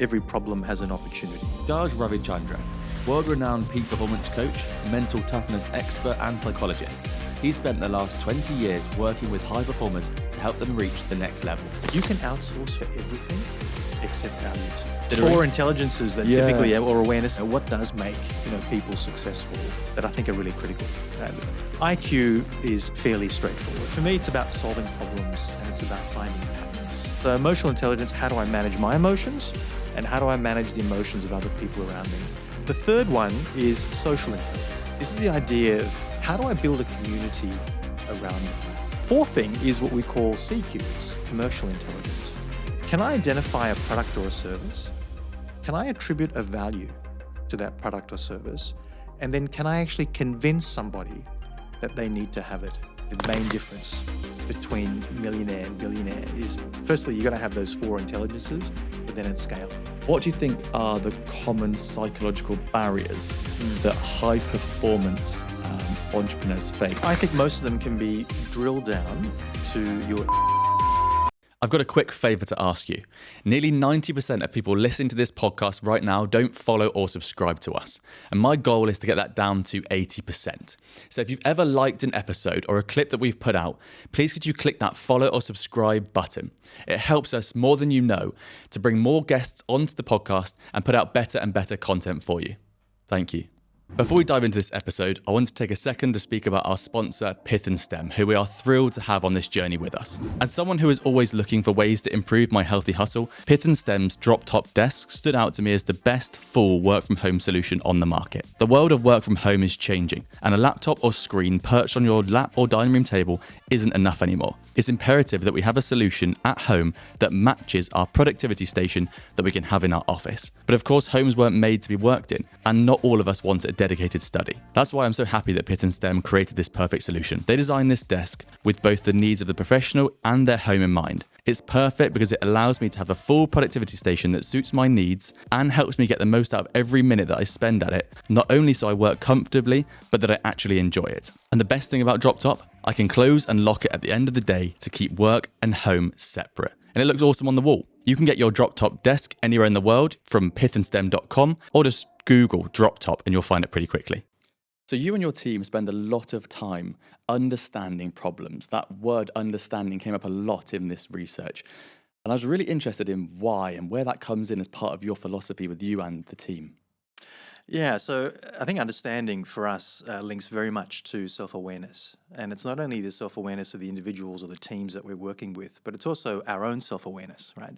Every problem has an opportunity. Gaj Ravichandra, world-renowned peak performance coach, mental toughness expert and psychologist. He's spent the last 20 years working with high performers to help them reach the next level. You can outsource for everything except values. Four intelligences that typically, or awareness, what does make people successful that I think are really critical. IQ is fairly straightforward. For me, it's about solving problems and it's about finding patterns. So emotional intelligence, how do I manage my emotions? And how do I manage the emotions of other people around me? The third one is social intelligence. This is the idea of how do I build a community around me? Fourth thing is what we call CQ, it's commercial intelligence. Can I identify a product or a service? Can I attribute a value to that product or service? And then can I actually convince somebody that they need to have it? The main difference between millionaire and billionaire is, firstly, you've got to have those four intelligences, but then at scale. What do you think are the common psychological barriers that high performance entrepreneurs face? I think most of them can be drilled down to your... I've got a quick favour to ask you. Nearly 90% of people listening to this podcast right now don't follow or subscribe to us. And my goal is to get that down to 80%. So if you've ever liked an episode or a clip that we've put out, please could you click that follow or subscribe button. It helps us more than you know to bring more guests onto the podcast and put out better and better content for you. Thank you. Before we dive into this episode, I want to take a second to speak about our sponsor, Pith Stem, who we are thrilled to have on this journey with us. As someone who is always looking for ways to improve my healthy hustle, Pith Stem's DropTop desk stood out to me as the best full work-from-home solution on the market. The world of work from home is changing, and a laptop or screen perched on your lap or dining room table isn't enough anymore. It's imperative that we have a solution at home that matches our productivity station that we can have in our office. But of course, homes weren't made to be worked in, and not all of us want a dedicated study. That's why I'm so happy that Pith Stem created this perfect solution. They designed this desk with both the needs of the professional and their home in mind. It's perfect because it allows me to have a full productivity station that suits my needs and helps me get the most out of every minute that I spend at it, not only so I work comfortably, but that I actually enjoy it. And the best thing about DropTop, I can close and lock it at the end of the day to keep work and home separate. And it looks awesome on the wall. You can get your DropTop desk anywhere in the world from pithandstem.com or just Google DropTop and you'll find it pretty quickly. So you and your team spend a lot of time understanding problems. That word understanding came up a lot in this research. And I was really interested in why and where that comes in as part of your philosophy with you and the team. Yeah, so I think understanding for us links very much to self-awareness. And it's not only the self-awareness of the individuals or the teams that we're working with, but it's also our own self-awareness, right?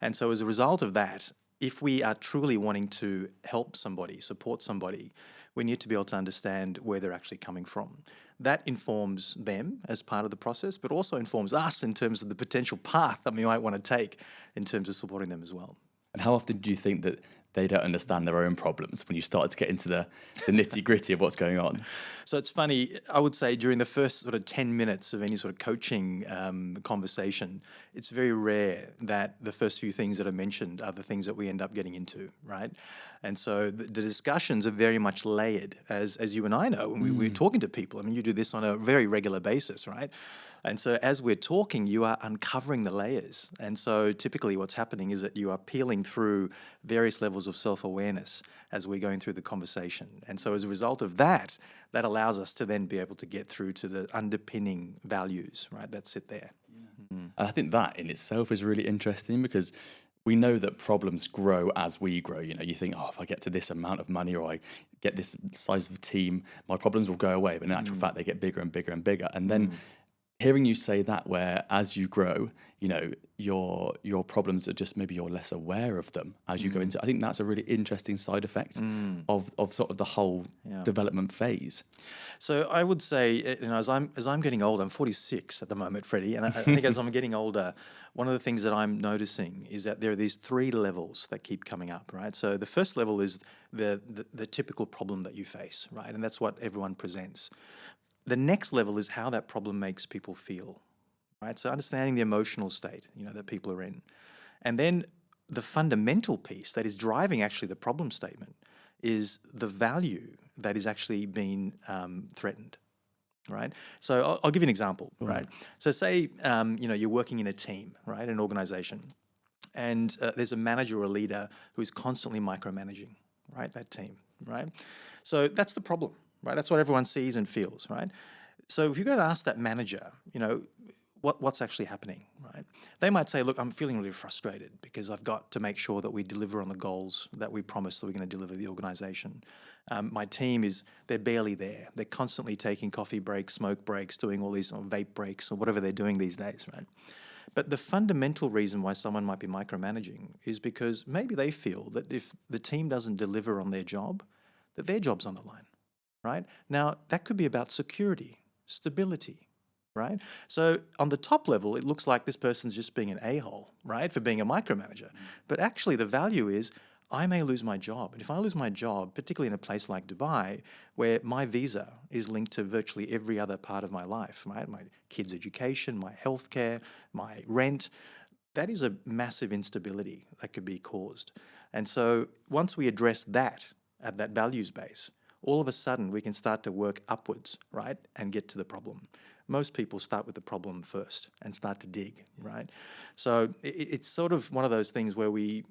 And so as a result of that, if we are truly wanting to help somebody, support somebody, we need to be able to understand where they're actually coming from. That informs them as part of the process, but also informs us in terms of the potential path that we might want to take in terms of supporting them as well. And how often do you think that they don't understand their own problems when you start to get into the nitty-gritty of what's going on? So it's funny, I would say during the first sort of 10 minutes of any sort of coaching conversation, it's very rare that the first few things that are mentioned are the things that we end up getting into, right? And so the discussions are very much layered, as you and I know when we're talking to people. I mean, you do this on a very regular basis, right? And so as we're talking, you are uncovering the layers. And so typically what's happening is that you are peeling through various levels of self-awareness as we're going through the conversation. And so as a result of that, that allows us to then be able to get through to the underpinning values, right, that sit there. Yeah. And I think that in itself is really interesting because we know that problems grow as we grow. You know, you think, oh, if I get to this amount of money or I get this size of team, my problems will go away. But in actual fact, they get bigger and bigger and bigger. And then hearing you say that, where as you grow, you know, your problems are just maybe you're less aware of them as you go into. I think that's a really interesting side effect of sort of the whole development phase. So I would say, you know, as I'm getting older, I'm 46 at the moment, Freddie, and I think as I'm getting older, one of the things that I'm noticing is that there are these three levels that keep coming up, right? So the first level is the typical problem that you face, right? And that's what everyone presents. The next level is how that problem makes people feel, right? So understanding the emotional state, you know, that people are in. And then the fundamental piece that is driving actually the problem statement is the value that is actually being threatened, right? So I'll give you an example, right? So say, you know, you're working in a team, right, an organization, and there's a manager or a leader who is constantly micromanaging, right, that team, right? So that's the problem, right? That's what everyone sees and feels, right? So if you're going to ask that manager, what's actually happening, right? They might say, look, I'm feeling really frustrated because I've got to make sure that we deliver on the goals that we promised that we're going to deliver the organization. My team they're barely there. They're constantly taking coffee breaks, smoke breaks, doing all these vape breaks or whatever they're doing these days, right? But the fundamental reason why someone might be micromanaging is because maybe they feel that if the team doesn't deliver on their job, that their job's on the line, right? Now, that could be about security, stability, right? So on the top level, it looks like this person's just being an a-hole, right, for being a micromanager. But actually the value is I may lose my job. And if I lose my job, particularly in a place like Dubai, where my visa is linked to virtually every other part of my life, right? My kids' education, my healthcare, my rent, that is a massive instability that could be caused. And so once we address that at that values base, all of a sudden we can start to work upwards, right, and get to the problem. Most people start with the problem first and start to dig, right? So it's sort of one of those things where we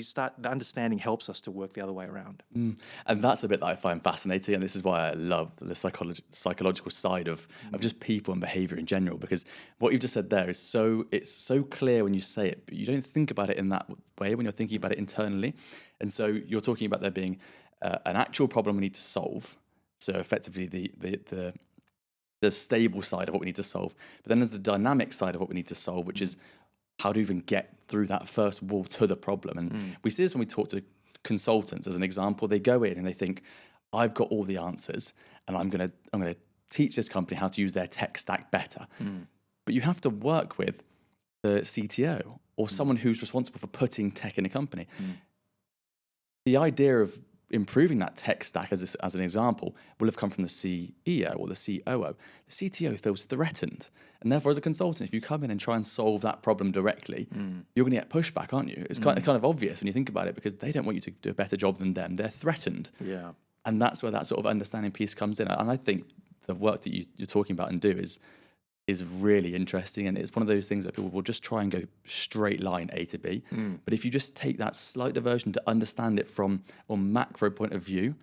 start, the understanding helps us to work the other way around. And that's a bit that I find fascinating, and this is why I love the psychological side of just people and behavior in general, because what you've just said there is it's so clear when you say it, but you don't think about it in that way when you're thinking about it internally. And so you're talking about there being an actual problem we need to solve. So effectively the stable side of what we need to solve. But then there's the dynamic side of what we need to solve, which is how to even get through that first wall to the problem. And we see this when we talk to consultants, as an example. They go in and they think, I've got all the answers and I'm going to teach this company how to use their tech stack better. But you have to work with the CTO or someone who's responsible for putting tech in a company. The idea of improving that tech stack, as an example, will have come from the CEO or the COO. The CTO feels threatened. And therefore, as a consultant, if you come in and try and solve that problem directly, you're going to get pushback, aren't you? It's kind of obvious when you think about it, because they don't want you to do a better job than them. They're threatened. Yeah. And that's where that sort of understanding piece comes in. And I think the work that you're talking about and do is really interesting, and it's one of those things that people will just try and go straight line A to B. But if you just take that slight diversion to understand it from a macro point of view,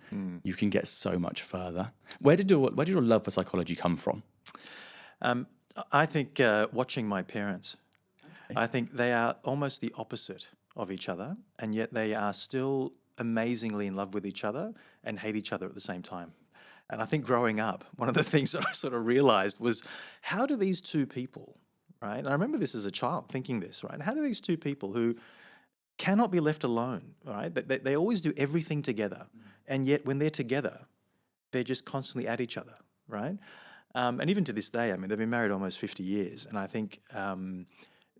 you can get so much further. Where did your love for psychology come from? I think watching my parents. I think they are almost the opposite of each other, and yet they are still amazingly in love with each other and hate each other at the same time. And I think growing up, one of the things that I sort of realized was, how do these two people, right? And I remember this as a child, thinking this, right? How do these two people who cannot be left alone, right? They always do everything together. And yet when they're together, they're just constantly at each other, right? And even to this day, I mean, they've been married almost 50 years. And I think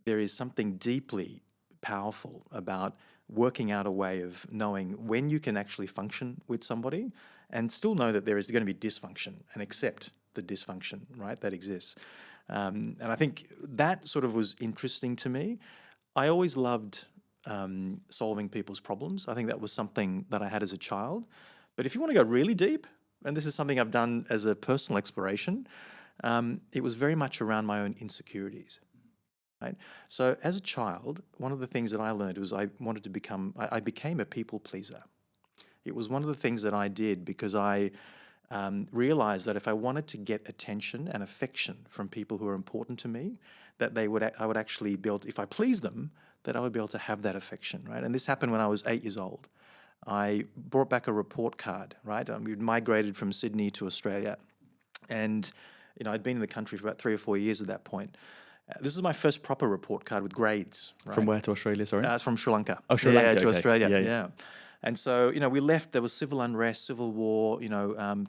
there is something deeply powerful about working out a way of knowing when you can actually function with somebody and still know that there is going to be dysfunction and accept the dysfunction, right, that exists. And I think that sort of was interesting to me. I always loved solving people's problems. I think that was something that I had as a child. But if you want to go really deep, and this is something I've done as a personal exploration, it was very much around my own insecurities. Right? So as a child, one of the things that I learned was I became a people pleaser. It was one of the things that I did because I realized that if I wanted to get attention and affection from people who are important to me, that I would actually be able to, if I pleased them, that I would be able to have that affection, right? And this happened when I was 8 years old. I brought back a report card, right? We'd migrated from Sydney to Australia, and I'd been in the country for about 3 or 4 years at that point. This is my first proper report card with grades. Right? From where to Australia, sorry? It's from Sri Lanka. Oh, Sri Lanka, to okay. Australia, Yeah. And so, we left, there was civil unrest, civil war,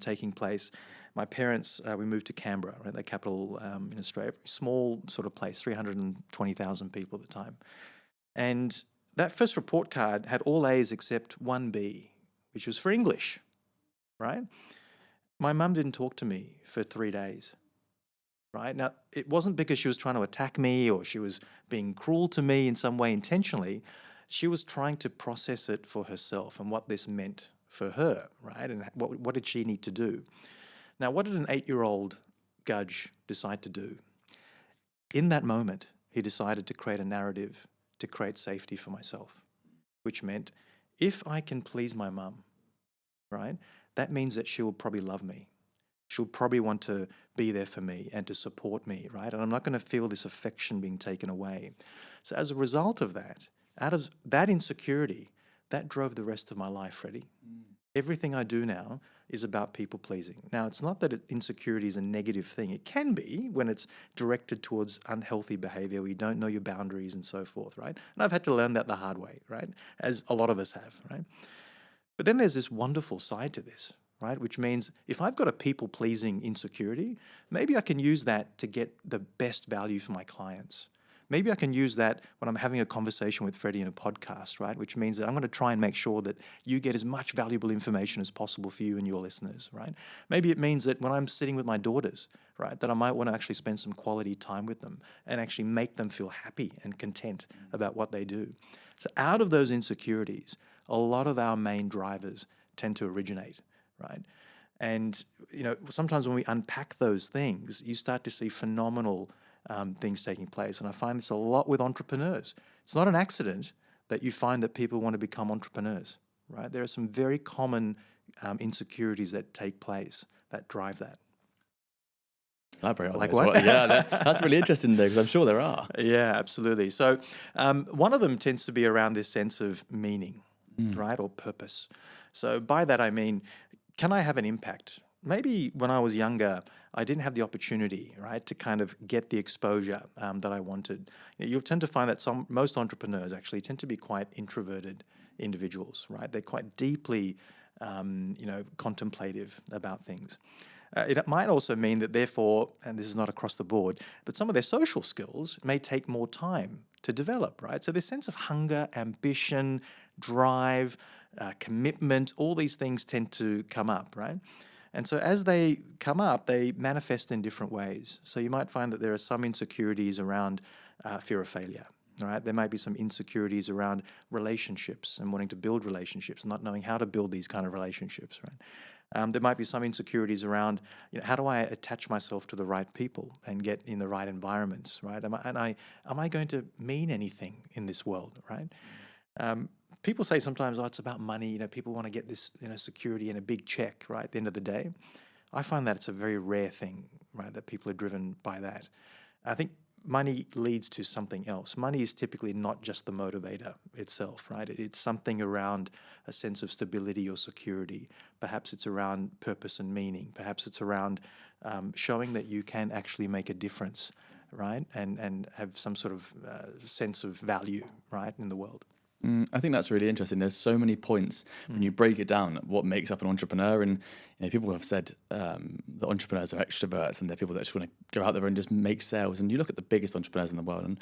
taking place. My parents, we moved to Canberra, right, the capital in Australia, small sort of place, 320,000 people at the time. And that first report card had all A's except one B, which was for English, right? My mum didn't talk to me for 3 days. Right? Now, it wasn't because she was trying to attack me or she was being cruel to me in some way intentionally. She was trying to process it for herself and what this meant for her, right? And what did she need to do? Now, what did an 8-year-old Gaj decide to do? In that moment, he decided to create a narrative to create safety for myself, which meant if I can please my mum, right, that means that she will probably love me. She'll probably want to be there for me and to support me, right? And I'm not going to feel this affection being taken away. So as a result of that, out of that insecurity, that drove the rest of my life, Freddie. Everything I do now is about people pleasing. Now, it's not that insecurity is a negative thing. It can be when it's directed towards unhealthy behavior, where you don't know your boundaries and so forth, right? And I've had to learn that the hard way, right? As a lot of us have, right? But then there's this wonderful side to this, right? Which means if I've got a people-pleasing insecurity, maybe I can use that to get the best value for my clients. Maybe I can use that when I'm having a conversation with Freddie in a podcast, right? Which means that I'm going to try and make sure that you get as much valuable information as possible for you and your listeners, right? Maybe it means that when I'm sitting with my daughters, right, that I might want to actually spend some quality time with them and actually make them feel happy and content about what they do. So out of those insecurities, a lot of our main drivers tend to originate, right? And, you know, sometimes when we unpack those things, you start to see phenomenal things taking place. And I find this a lot with entrepreneurs. It's not an accident that you find that people want to become entrepreneurs, right? There are some very common insecurities that take place that drive that. Elaborate on Like this. what? Yeah, that's really interesting though, because I'm sure there are. Yeah, absolutely. So one of them tends to be around this sense of meaning, right, or purpose. So by that I mean, can I have an impact? Maybe when I was younger, I didn't have the opportunity, right, to kind of get the exposure that I wanted. You'll tend to find that most entrepreneurs actually tend to be quite introverted individuals, right? They're quite deeply, contemplative about things. It might also mean that therefore, and this is not across the board, but some of their social skills may take more time to develop, right? So this sense of hunger, ambition, drive, commitment, all these things tend to come up, right? And so as they come up, they manifest in different ways. So you might find that there are some insecurities around fear of failure, right? There might be some insecurities around relationships and wanting to build relationships, not knowing how to build these kind of relationships, right? There might be some insecurities around, how do I attach myself to the right people and get in the right environments, right? Am I going to mean anything in this world, right? People say sometimes, it's about money. People want to get this, security and a big check, right, at the end of the day. I find that it's a very rare thing, right, that people are driven by that. I think money leads to something else. Money is typically not just the motivator itself, right? It's something around a sense of stability or security. Perhaps it's around purpose and meaning. Perhaps it's around showing that you can actually make a difference, right, and have some sort of sense of value, right, in the world. I think that's really interesting. There's so many points when you break it down, what makes up an entrepreneur. And people have said that entrepreneurs are extroverts and they're people that just want to go out there and just make sales. And you look at the biggest entrepreneurs in the world, and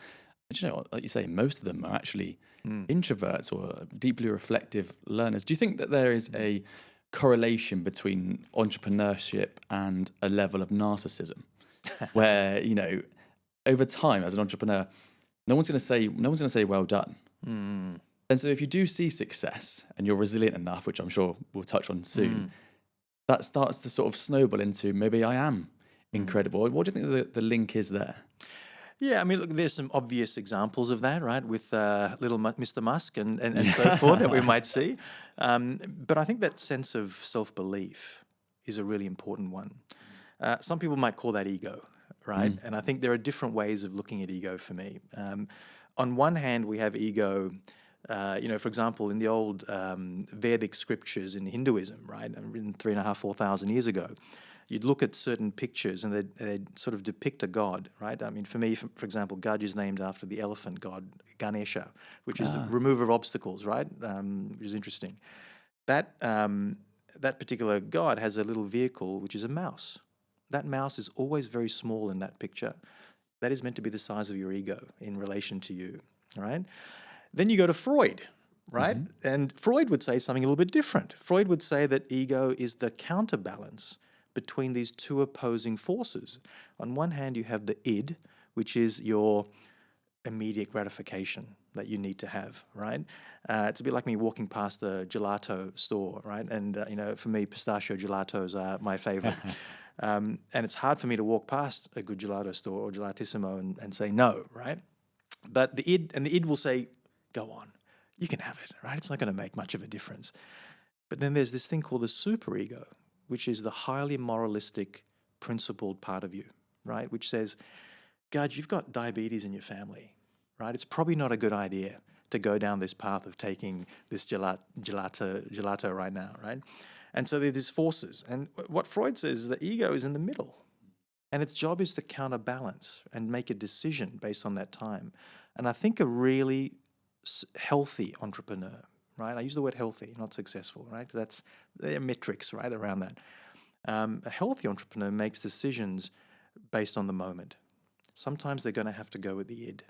like you say, most of them are actually introverts or deeply reflective learners. Do you think that there is a correlation between entrepreneurship and a level of narcissism, where over time as an entrepreneur, no one's going to say well done. And so if you do see success and you're resilient enough, which I'm sure we'll touch on soon, that starts to sort of snowball into maybe I am incredible. What do you think the link is there? Yeah, I mean, look, there's some obvious examples of that, right, with little Mr. Musk and so forth that we might see. But I think that sense of self-belief is a really important one. Some people might call that ego, right? And I think there are different ways of looking at ego for me. On one hand, we have ego, for example, in the old Vedic scriptures in Hinduism, right, written 3,500, 4,000 years ago, you'd look at certain pictures and they'd sort of depict a god, right? I mean, for me, for example, Gaj is named after the elephant god Ganesha, which is the remover of obstacles, right, which is interesting. That particular god has a little vehicle, which is a mouse. That mouse is always very small in that picture. That is meant to be the size of your ego in relation to you, right? Then you go to Freud, right? And Freud would say something a little bit different. Freud would say that ego is the counterbalance between these two opposing forces. On one hand, you have the id, which is your immediate gratification that you need to have, right? It's a bit like me walking past a gelato store, right? And, for me, pistachio gelatos are my favorite. And it's hard for me to walk past a good gelato store or gelatissimo and say no, right? But the id will say, go on, you can have it, right? It's not going to make much of a difference. But then there's this thing called the superego, which is the highly moralistic, principled part of you, right? Which says, Gaj, you've got diabetes in your family, right? It's probably not a good idea to go down this path of taking this gelato right now, right? And so there are these forces. And what Freud says is the ego is in the middle. And its job is to counterbalance and make a decision based on that time. And I think a really healthy entrepreneur, right? I use the word healthy, not successful, right? There are metrics, right, around that. A healthy entrepreneur makes decisions based on the moment. Sometimes they're going to have to go with the id,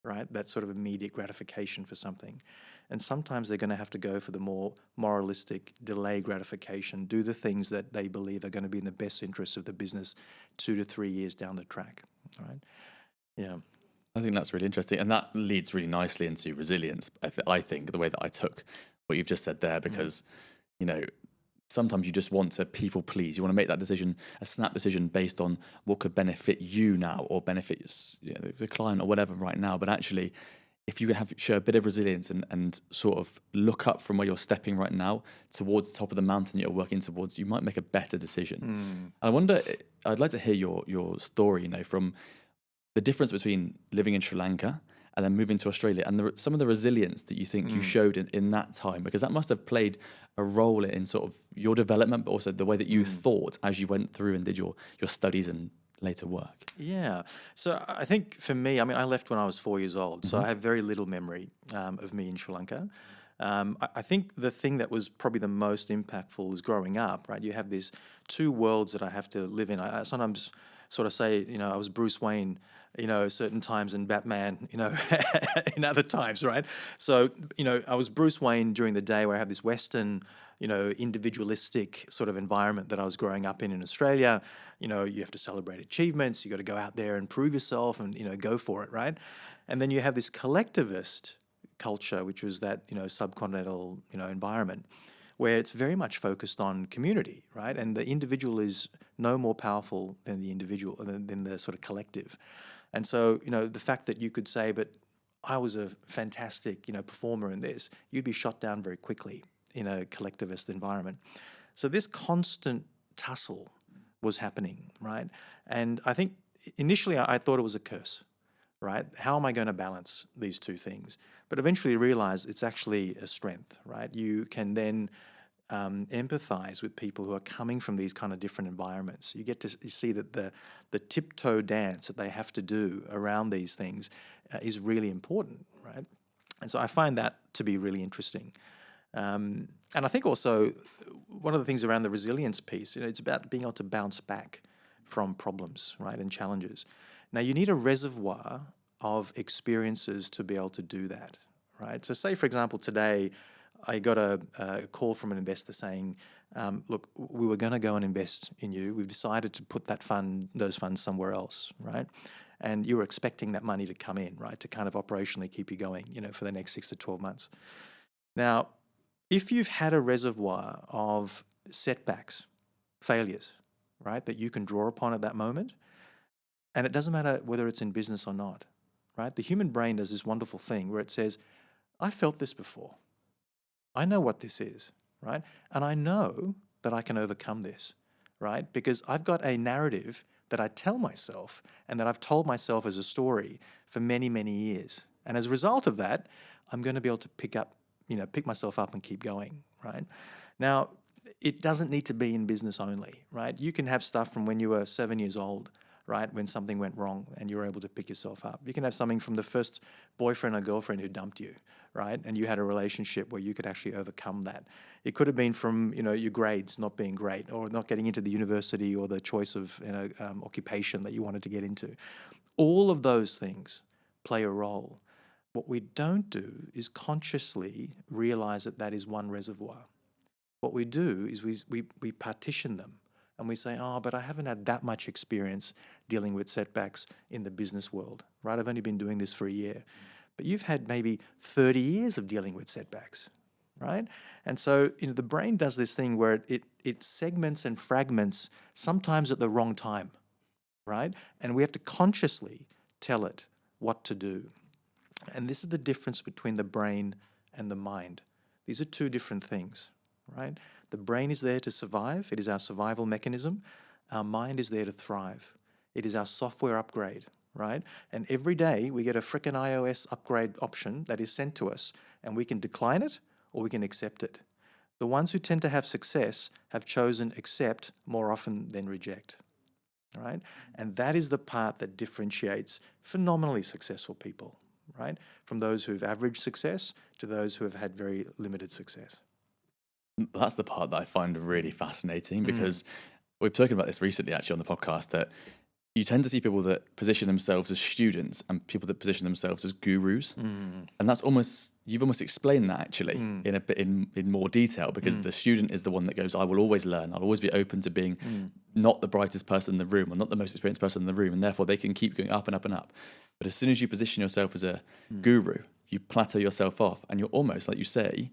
right? That sort of immediate gratification for something. And sometimes they're going to have to go for the more moralistic, delay gratification, do the things that they believe are going to be in the best interest of the business 2 to 3 years down the track, right? Yeah. I think that's really interesting. And that leads really nicely into resilience, I think, the way that I took what you've just said there, because, sometimes you just want to people please. You want to make that decision, a snap decision based on what could benefit you now or benefit the client or whatever right now. But actually, if you can show a bit of resilience and sort of look up from where you're stepping right now towards the top of the mountain you're working towards, you might make a better decision. I wonder, I'd like to hear your story, from the difference between living in Sri Lanka and then moving to Australia, and some of the resilience that you think you showed in that time, because that must have played a role in sort of your development, but also the way that you thought as you went through and did your studies and later work. Yeah. So I think for me, I left when I was 4 years old, so I have very little memory of me in Sri Lanka. I think the thing that was probably the most impactful is growing up, right? You have these two worlds that I have to live in. I sometimes sort of say, I was Bruce Wayne, certain times, and Batman, in other times, right? So, I was Bruce Wayne during the day where I have this Western, individualistic sort of environment that I was growing up in Australia. You have to celebrate achievements. You got to go out there and prove yourself and, go for it, right? And then you have this collectivist culture, which was that, subcontinental, environment, where it's very much focused on community, right? And the individual is no more powerful than the individual, than the sort of collective. And so, the fact that you could say, but I was a fantastic, performer in this, you'd be shot down very quickly in a collectivist environment. So this constant tussle was happening, right? And I think initially I thought it was a curse, right? How am I going to balance these two things? But eventually realized it's actually a strength, right? You can then empathize with people who are coming from these kind of different environments. You get to see that the tiptoe dance that they have to do around these things is really important, right? And so I find that to be really interesting. And I think also one of the things around the resilience piece, it's about being able to bounce back from problems, right, and challenges. Now, you need a reservoir of experiences to be able to do that, right? So say, for example, today I got a call from an investor saying, look, we were going to go and invest in you. We've decided to put those funds somewhere else, right? And you were expecting that money to come in, right, to kind of operationally keep you going, for the next 6 to 12 months. Now, if you've had a reservoir of setbacks, failures, right, that you can draw upon at that moment, and it doesn't matter whether it's in business or not, right? The human brain does this wonderful thing where it says, I felt this before. I know what this is, right? And I know that I can overcome this, right? Because I've got a narrative that I tell myself and that I've told myself as a story for many, many years. And as a result of that, I'm going to be able to pick myself up and keep going, right? Now, it doesn't need to be in business only, right? You can have stuff from when you were 7 years old, right, when something went wrong and you were able to pick yourself up. You can have something from the first boyfriend or girlfriend who dumped you, right, and you had a relationship where you could actually overcome that. It could have been from, your grades not being great or not getting into the university or the choice of occupation that you wanted to get into. All of those things play a role. What we don't do is consciously realize that that is one reservoir. What we do is we partition them. And we say, but I haven't had that much experience dealing with setbacks in the business world, right? I've only been doing this for a year. But you've had maybe 30 years of dealing with setbacks, right? And so the brain does this thing where it segments and fragments sometimes at the wrong time, right? And we have to consciously tell it what to do. And this is the difference between the brain and the mind. These are two different things, right? The brain is there to survive. It is our survival mechanism. Our mind is there to thrive. It is our software upgrade, right? And every day we get a frickin' iOS upgrade option that is sent to us, and we can decline it or we can accept it. The ones who tend to have success have chosen accept more often than reject, right? And that is the part that differentiates phenomenally successful people, right? From those who have average success to those who have had very limited success. That's the part that I find really fascinating, because we've spoken about this recently actually on the podcast, that you tend to see people that position themselves as students and people that position themselves as gurus. And that's almost, you've almost explained that actually in a bit in more detail, because the student is the one that goes, I will always learn. I'll always be open to being not the brightest person in the room or not the most experienced person in the room. And therefore they can keep going up and up and up. But as soon as you position yourself as a guru, you plateau yourself off, and you're almost, like you say,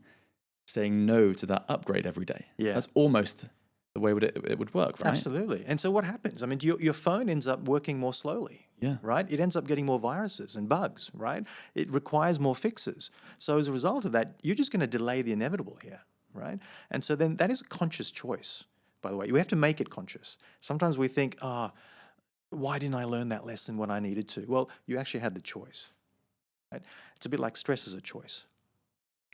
saying no to that upgrade every day. Yeah. That's almost the way it would work, right? Absolutely. And so what happens? I mean, your phone ends up working more slowly, right? It ends up getting more viruses and bugs, right? It requires more fixes. So as a result of that, you're just going to delay the inevitable here, right? And so then that is a conscious choice, by the way. You have to make it conscious. Sometimes we think, why didn't I learn that lesson when I needed to? Well, you actually had the choice, right? It's a bit like stress is a choice.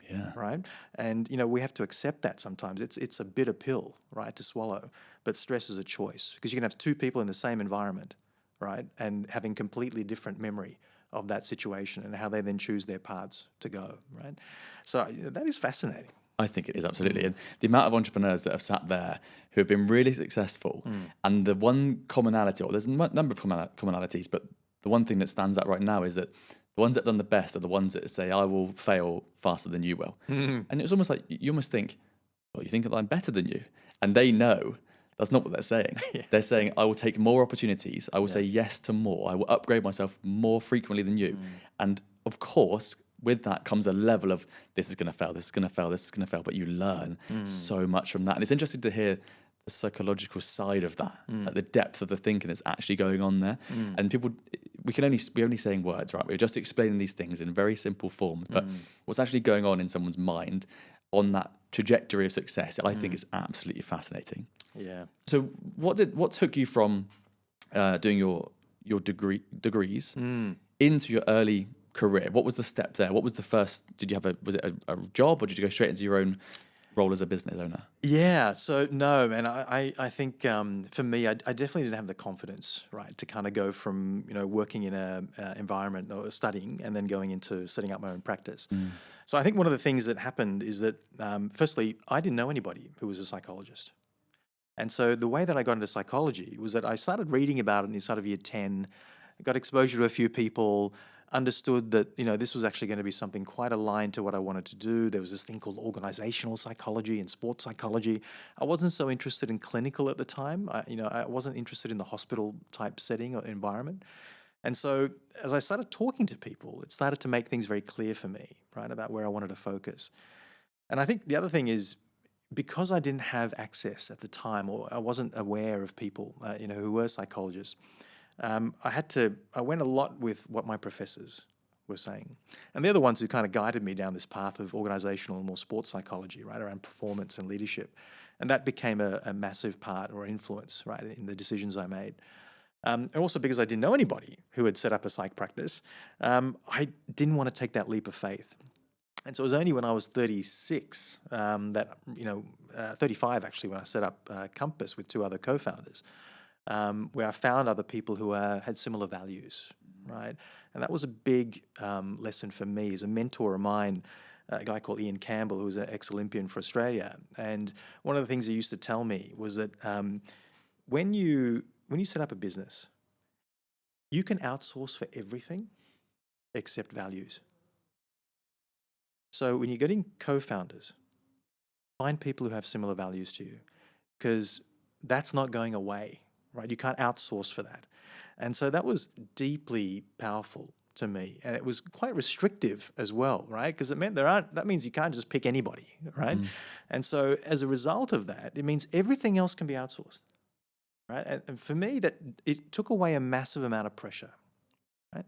Yeah. Right. And, we have to accept that sometimes. It's a bitter pill, right, to swallow. But stress is a choice, because you can have two people in the same environment, right, and having completely different memory of that situation and how they then choose their paths to go, right? So that is fascinating. I think it is, absolutely. And the amount of entrepreneurs that have sat there who have been really successful, and the one commonality, or there's a number of commonalities, but the one thing that stands out right now is that the ones that have done the best are the ones that say, I will fail faster than you will. And it's almost like you almost think, well, you think that I'm better than you. And they know that's not what they're saying. They're saying, I will take more opportunities. I will say yes to more. I will upgrade myself more frequently than you. And of course, with that comes a level of this is going to fail, this is going to fail, this is going to fail. But you learn so much from that. And it's interesting to hear the psychological side of that, like the depth of the thinking that's actually going on there. And people, we're only saying words, right? We're just explaining these things in very simple forms, but what's actually going on in someone's mind on that trajectory of success, I think is absolutely fascinating. Yeah. So what took you from doing your degrees into your early career? What was the step there? What was the first, was it a job, or did you go straight into your own role as a business owner? Yeah, so no, man, I think for me, I definitely didn't have the confidence, right, to kind of go from, working in a environment or studying and then going into setting up my own practice. So I think one of the things that happened is that, firstly, I didn't know anybody who was a psychologist. And so the way that I got into psychology was that I started reading about it in sort of year 10, got exposure to a few people, understood that, this was actually going to be something quite aligned to what I wanted to do. There was this thing called organizational psychology and sports psychology. I wasn't so interested in clinical at the time. I wasn't interested in the hospital type setting or environment. And so as I started talking to people, it started to make things very clear for me, right, about where I wanted to focus. And I think the other thing is, because I didn't have access at the time, or I wasn't aware of people, who were psychologists, I went a lot with what my professors were saying. And they're the ones who kind of guided me down this path of organizational and more sports psychology, right, around performance and leadership. And that became a massive part or influence, right, in the decisions I made. And also because I didn't know anybody who had set up a psych practice, I didn't want to take that leap of faith. And so it was only when I was 36 that, 35 actually, when I set up Compass with two other co-founders, where I found other people who had similar values, right? And that was a big lesson for me. As a mentor of mine, a guy called Ian Campbell, who was an ex-Olympian for Australia. And one of the things he used to tell me was that when you set up a business, you can outsource for everything except values. So when you're getting co-founders, find people who have similar values to you, because that's not going away, right? You can't outsource for that. And so that was deeply powerful to me. And it was quite restrictive as well, right? Because it meant that means you can't just pick anybody, right? And so as a result of that, it means everything else can be outsourced, right? And for me, that it took away a massive amount of pressure, right?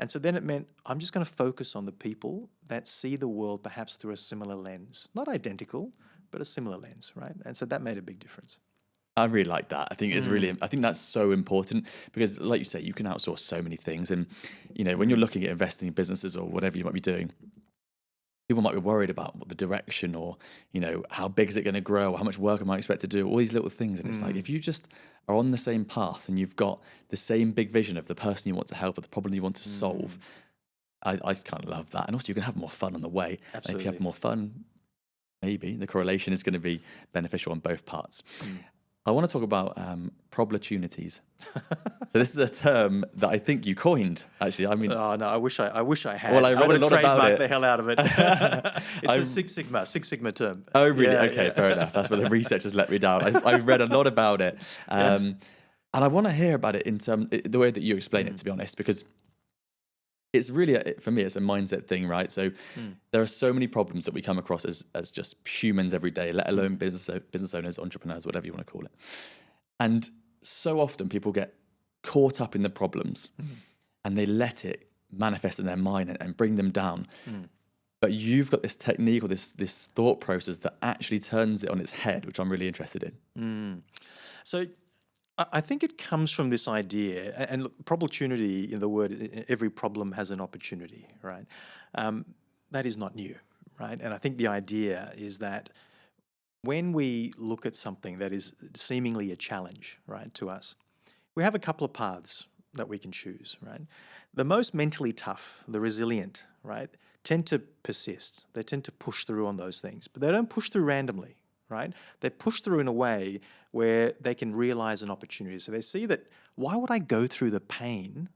And so then it meant I'm just going to focus on the people that see the world perhaps through a similar lens. Not identical, but a similar lens, right? And so that made a big difference. I really like that. I think I think that's so important because, like you say, you can outsource so many things. And, when you're looking at investing in businesses or whatever you might be doing, people might be worried about what the direction or, how big is it going to grow or how much work am I expect to do, all these little things. And it's like, if you just are on the same path and you've got the same big vision of the person you want to help or the problem you want to solve, I kind of love that. And also you can have more fun on the way. Absolutely. And if you have more fun, maybe the correlation is going to be beneficial on both parts. I want to talk about probabilities. So this is a term that I think you coined, actually. I mean, oh no, I wish I had. Well, I read would a lot have about trademarked it. the hell out of it. It's a Six Sigma term. Oh, really? Yeah, okay, yeah. fair enough. That's where the research has let me down. I read a lot about it, and I want to hear about it in the way that you explain it. To be honest, because it's really, for me, it's a mindset thing, right? So there are so many problems that we come across as just humans every day, let alone business owners, entrepreneurs, whatever you want to call it. And so often people get caught up in the problems and they let it manifest in their mind and bring them down. But you've got this technique or this thought process that actually turns it on its head, which I'm really interested in. So I think it comes from this idea, and look, opportunity in the word, every problem has an opportunity, right? That is not new, right? And I think the idea is that when we look at something that is seemingly a challenge, right, to us, we have a couple of paths that we can choose, right? The most mentally tough, the resilient, right, tend to persist. They tend to push through on those things, but they don't push through randomly, right? They push through in a way where they can realize an opportunity. So they see that, why would I go through the pain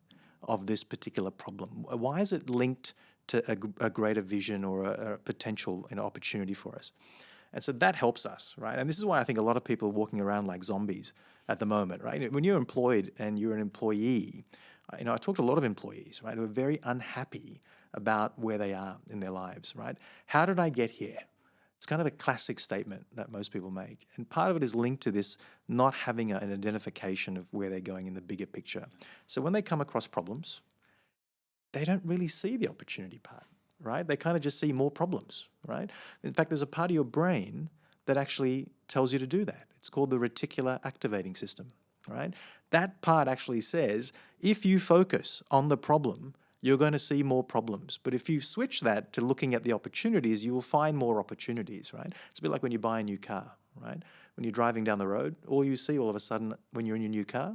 of this particular problem? Why is it linked to a greater vision or a potential opportunity for us? And so that helps us, right? And this is why I think a lot of people are walking around like zombies at the moment, right? When you're employed and you're an employee, I talk to a lot of employees, right, who are very unhappy about where they are in their lives, right? How did I get here? It's kind of a classic statement that most people make. And part of it is linked to this not having an identification of where they're going in the bigger picture. So when they come across problems, they don't really see the opportunity part, right? They kind of just see more problems, right? In fact, there's a part of your brain that actually tells you to do that. It's called the reticular activating system, right? That part actually says, if you focus on the problem, you're going to see more problems. But if you switch that to looking at the opportunities, you will find more opportunities, right? It's a bit like when you buy a new car, right? When you're driving down the road, all you see all of a sudden when you're in your new car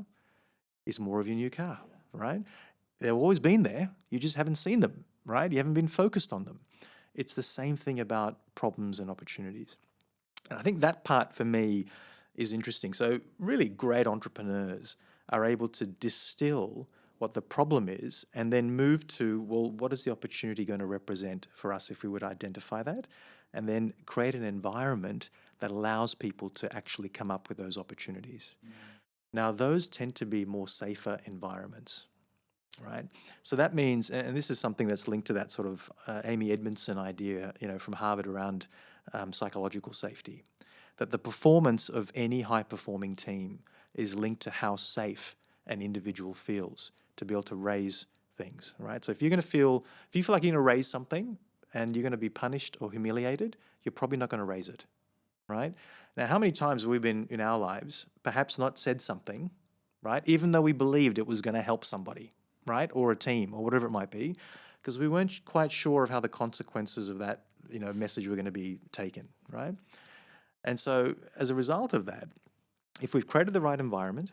is more of your new car, right? They've always been there. You just haven't seen them, right? You haven't been focused on them. It's the same thing about problems and opportunities. And I think that part for me is interesting. So really great entrepreneurs are able to distill what the problem is and then move to, well, what is the opportunity going to represent for us if we would identify that? And then create an environment that allows people to actually come up with those opportunities. Now, those tend to be more safer environments, right? So that means, and this is something that's linked to that sort of Amy Edmondson idea, from Harvard around psychological safety, that the performance of any high-performing team is linked to how safe an individual feels to be able to raise things, right? So if you feel like you're going to raise something and you're going to be punished or humiliated, you're probably not going to raise it, right? Now, how many times have we been in our lives perhaps not said something, right, even though we believed it was going to help somebody, right, or a team or whatever it might be, because we weren't quite sure of how the consequences of that, message were going to be taken, right? And so as a result of that, if we've created the right environment,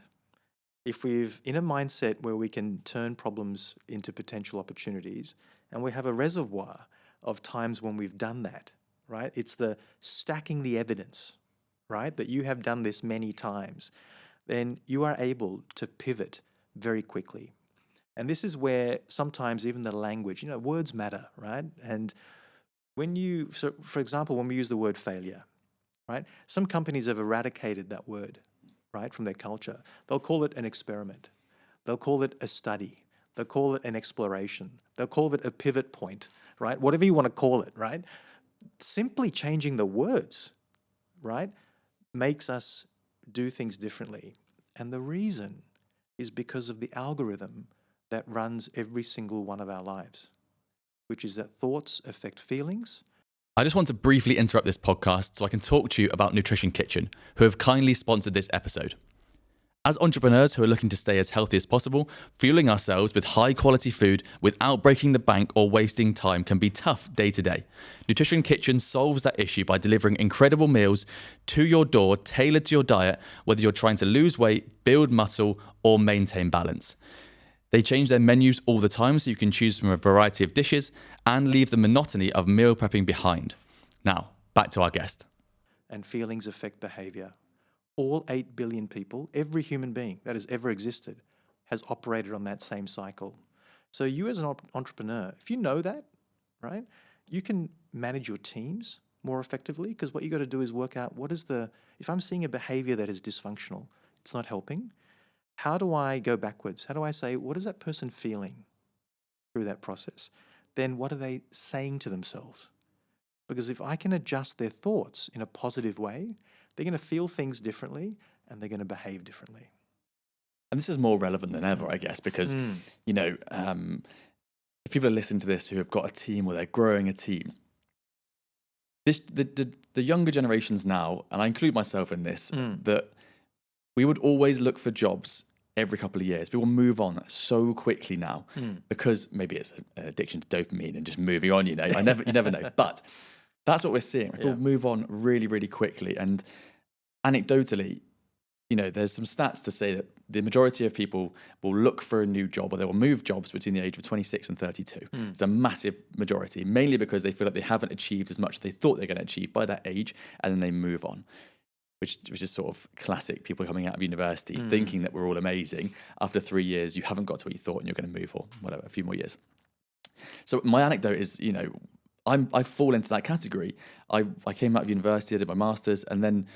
if we've in a mindset where we can turn problems into potential opportunities, and we have a reservoir of times when we've done that, right? It's the stacking the evidence, right? That you have done this many times, then you are able to pivot very quickly. And this is where sometimes even the language, words matter, right? And so for example, when we use the word failure, right? Some companies have eradicated that word, right, from their culture. They'll call it an experiment. They'll call it a study. They'll call it an exploration. They'll call it a pivot point, right? Whatever you want to call it, right? Simply changing the words, right, makes us do things differently. And the reason is because of the algorithm that runs every single one of our lives, which is that thoughts affect feelings. I just want to briefly interrupt this podcast so I can talk to you about Nutrition Kitchen, who have kindly sponsored this episode. As entrepreneurs who are looking to stay as healthy as possible, fueling ourselves with high quality food without breaking the bank or wasting time can be tough day to day. Nutrition Kitchen solves that issue by delivering incredible meals to your door, tailored to your diet, whether you're trying to lose weight, build muscle, or maintain balance. They change their menus all the time so you can choose from a variety of dishes and leave the monotony of meal prepping behind. Now, back to our guest. And feelings affect behavior. All 8 billion people, every human being that has ever existed, has operated on that same cycle. So you as an entrepreneur, if you know that, right, you can manage your teams more effectively, because what you got to do is work out if I'm seeing a behavior that is dysfunctional, it's not helping, how do I go backwards? How do I say, what is that person feeling through that process? Then what are they saying to themselves? Because if I can adjust their thoughts in a positive way, they're going to feel things differently and they're going to behave differently. And this is more relevant than ever, I guess, because, if people are listening to this who have got a team or they're growing a team, the younger generations now, and I include myself in this, that we would always look for jobs every couple of years. People move on so quickly now because maybe it's an addiction to dopamine and just moving on, you never know. But that's what we're seeing. People move on really, really quickly. And anecdotally, there's some stats to say that the majority of people will look for a new job or they will move jobs between the age of 26 and 32. It's a massive majority, mainly because they feel like they haven't achieved as much as they thought they're going to achieve by that age, and then they move on. Which is sort of classic, people coming out of university thinking that we're all amazing. After 3 years, you haven't got to what you thought and you're going to move for whatever, a few more years. So my anecdote is, I fall into that category. I came out of university, I did my master's, and then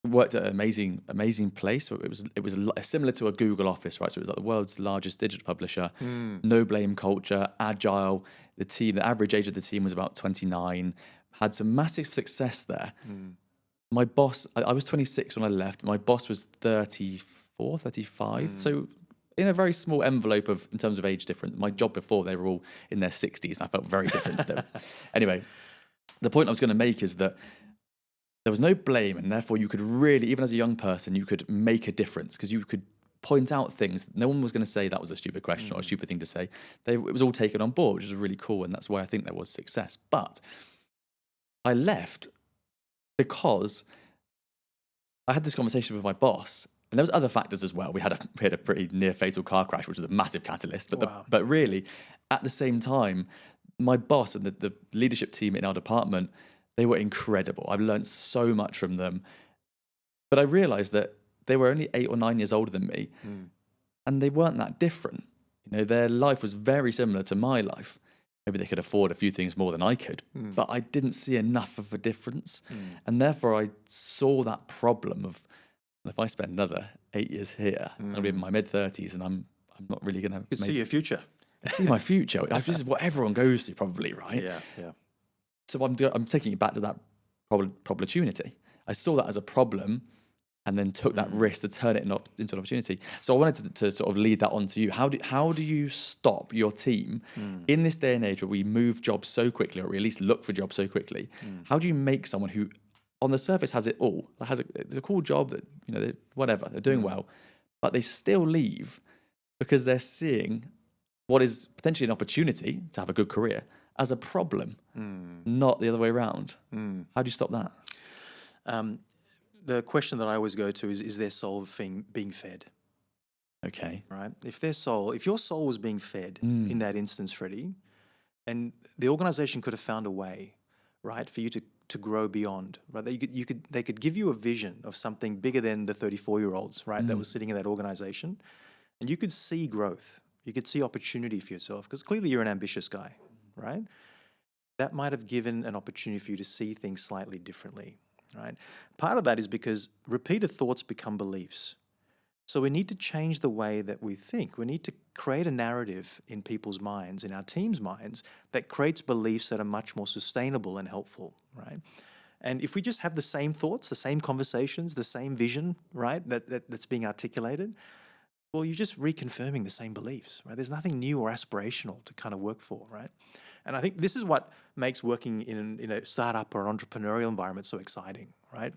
worked at an amazing place. It was similar to a Google office, right? So it was like the world's largest digital publisher, no blame culture, agile. The average age of the team was about 29, had some massive success there. My boss, I was 26 when I left. My boss was 34, 35. So in a very small envelope in terms of age difference. My job before, they were all in their 60s. And I felt very different to them. Anyway, the point I was going to make is that there was no blame. And therefore, you could really, even as a young person, you could make a difference because you could point out things. No one was going to say that was a stupid question or a stupid thing to say. It was all taken on board, which was really cool. And that's why I think there was success. But I left because I had this conversation with my boss, and there was other factors as well. We had a pretty near fatal car crash, which was a massive catalyst. But really, at the same time, my boss and the leadership team in our department, they were incredible. I've learned so much from them. But I realized that they were only 8 or 9 years older than me, and they weren't that different. Their life was very similar to my life. Maybe they could afford a few things more than I could, but I didn't see enough of a difference. And therefore I saw that problem of, if I spend another 8 years here, I'll be in my mid-30s and I'm not really going to see your future. See my future. This is what everyone goes through probably, right? Yeah. So I'm taking it back to that opportunity. I saw that as a problem and then took that risk to turn it into an opportunity. So I wanted to sort of lead that on to you. How do you stop your team in this day and age where we move jobs so quickly, or we at least look for jobs so quickly? How do you make someone who, on the surface, has it all, it's a cool job that they're doing well, but they still leave because they're seeing what is potentially an opportunity to have a good career as a problem, not the other way around? How do you stop that? The question that I always go to is their soul being fed? Okay. Right? If your soul was being fed in that instance, Freddie, and the organization could have found a way, right, for you to grow beyond, right? They could give you a vision of something bigger than the 34-year-olds, right, that was sitting in that organization, and you could see growth. You could see opportunity for yourself because clearly you're an ambitious guy, right? That might have given an opportunity for you to see things slightly differently. Right? Part of that is because repeated thoughts become beliefs. So we need to change the way that we think. We need to create a narrative in people's minds, in our team's minds, that creates beliefs that are much more sustainable and helpful, right? And if we just have the same thoughts, the same conversations, the same vision, right, that's being articulated, Well, you're just reconfirming the same beliefs, right? There's nothing new or aspirational to kind of work for, right? And I think this is what makes working in a startup or an entrepreneurial environment so exciting, right?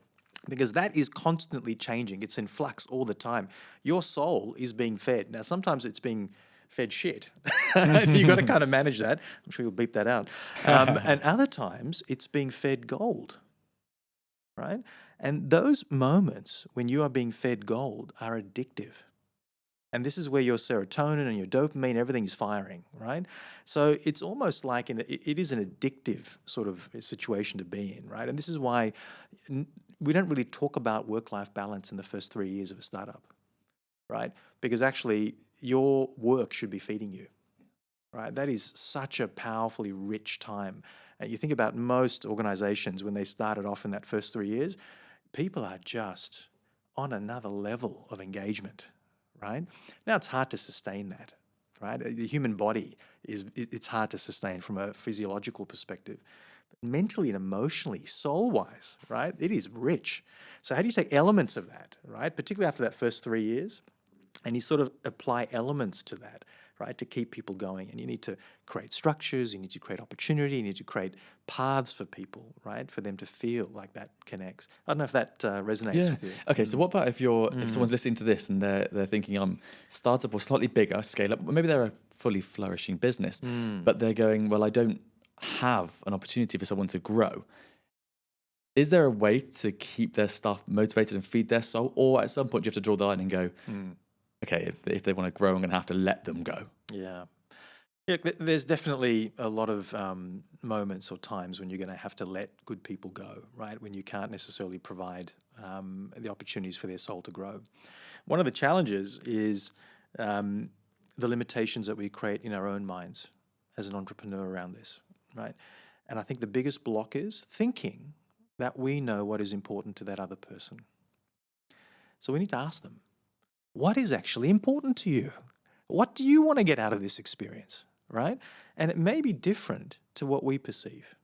Because that is constantly changing. It's in flux all the time. Your soul is being fed. Now, sometimes it's being fed shit. You've got to kind of manage that. I'm sure you'll beep that out. And other times it's being fed gold, right? And those moments when you are being fed gold are addictive. And this is where your serotonin and your dopamine, everything is firing, right? So it's almost like it is an addictive sort of situation to be in, right? And this is why we don't really talk about work-life balance in the first 3 years of a startup, right? Because actually your work should be feeding you, right? That is such a powerfully rich time. And you think about most organizations when they started off in that first 3 years, people are just on another level of engagement, right? Now it's hard to sustain that, right? The human body it's hard to sustain from a physiological perspective. But mentally and emotionally, soul-wise, right? It is rich. So how do you take elements of that, right? Particularly after that first 3 years, and you sort of apply elements to that, right, to keep people going. And you need to create structures, you need to create opportunity, you need to create paths for people, right, for them to feel like that connects. I don't know if that resonates with you. Okay, so what about if someone's listening to this and they're thinking, startup or slightly bigger, scale up, maybe they're a fully flourishing business, but they're going, well, I don't have an opportunity for someone to grow. Is there a way to keep their staff motivated and feed their soul? Or at some point you have to draw the line and go, okay, if they want to grow, I'm going to have to let them go. Yeah. There's definitely a lot of moments or times when you're going to have to let good people go, right? When you can't necessarily provide the opportunities for their soul to grow. One of the challenges is the limitations that we create in our own minds as an entrepreneur around this, right? And I think the biggest block is thinking that we know what is important to that other person. So we need to ask them, what is actually important to you? What do you want to get out of this experience, right? And it may be different to what we perceive,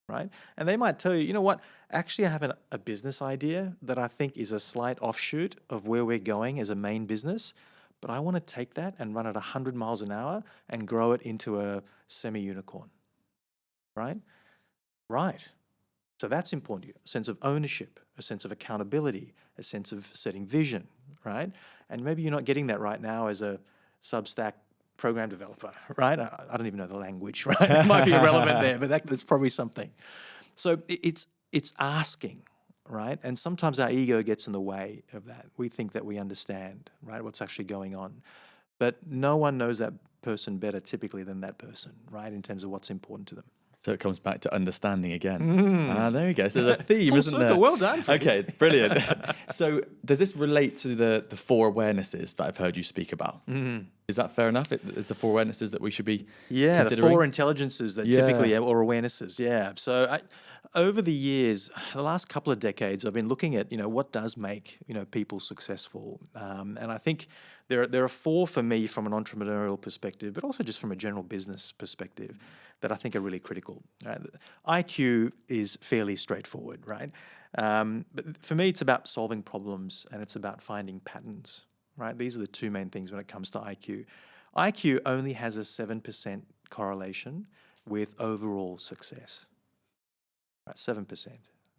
right? And they might tell you, you know what, actually I have a business idea that I think is a slight offshoot of where we're going as a main business, but I want to take that and run it 100 miles an hour and grow it into a semi-unicorn, right? Right. So that's important to you, a sense of ownership, a sense of accountability, a sense of setting vision, right? And maybe you're not getting that right now as a Substack program developer, right? I don't even know the language, right? It might be irrelevant there, but that's probably something. So it's asking, right? And sometimes our ego gets in the way of that. We think that we understand, right, what's actually going on. But no one knows that person better typically than that person, right, in terms of what's important to them. So it comes back to understanding again. There you go. So the theme, Full isn't circle. there? Well done, Freddie. Okay, brilliant. So does this relate to the 4 awarenesses that I've heard you speak about? Is that fair enough? Is the 4 awarenesses that we should be considering? The 4 intelligences that typically, or awarenesses, So over the years, the last couple of decades, I've been looking at, what does make, people successful. And I think there are 4 for me from an entrepreneurial perspective, but also just from a general business perspective that I think are really critical. Right? IQ is fairly straightforward, right? But for me, it's about solving problems and it's about finding patterns, right? These are the 2 main things when it comes to IQ. IQ only has a 7% correlation with overall success, right? 7%,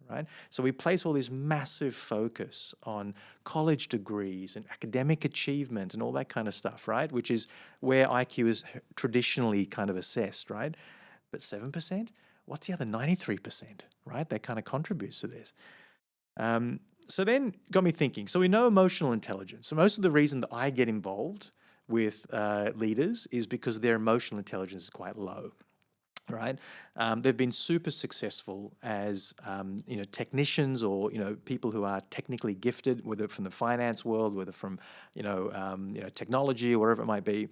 right? So we place all this massive focus on college degrees and academic achievement and all that kind of stuff, right? Which is where IQ is traditionally kind of assessed, right? But 7%? What's the other 93%, right? That kind of contributes to this. So then got me thinking. So we know emotional intelligence. So most of the reason that I get involved with leaders is because their emotional intelligence is quite low, right? They've been super successful as technicians or people who are technically gifted, whether from the finance world, whether from technology or whatever it might be.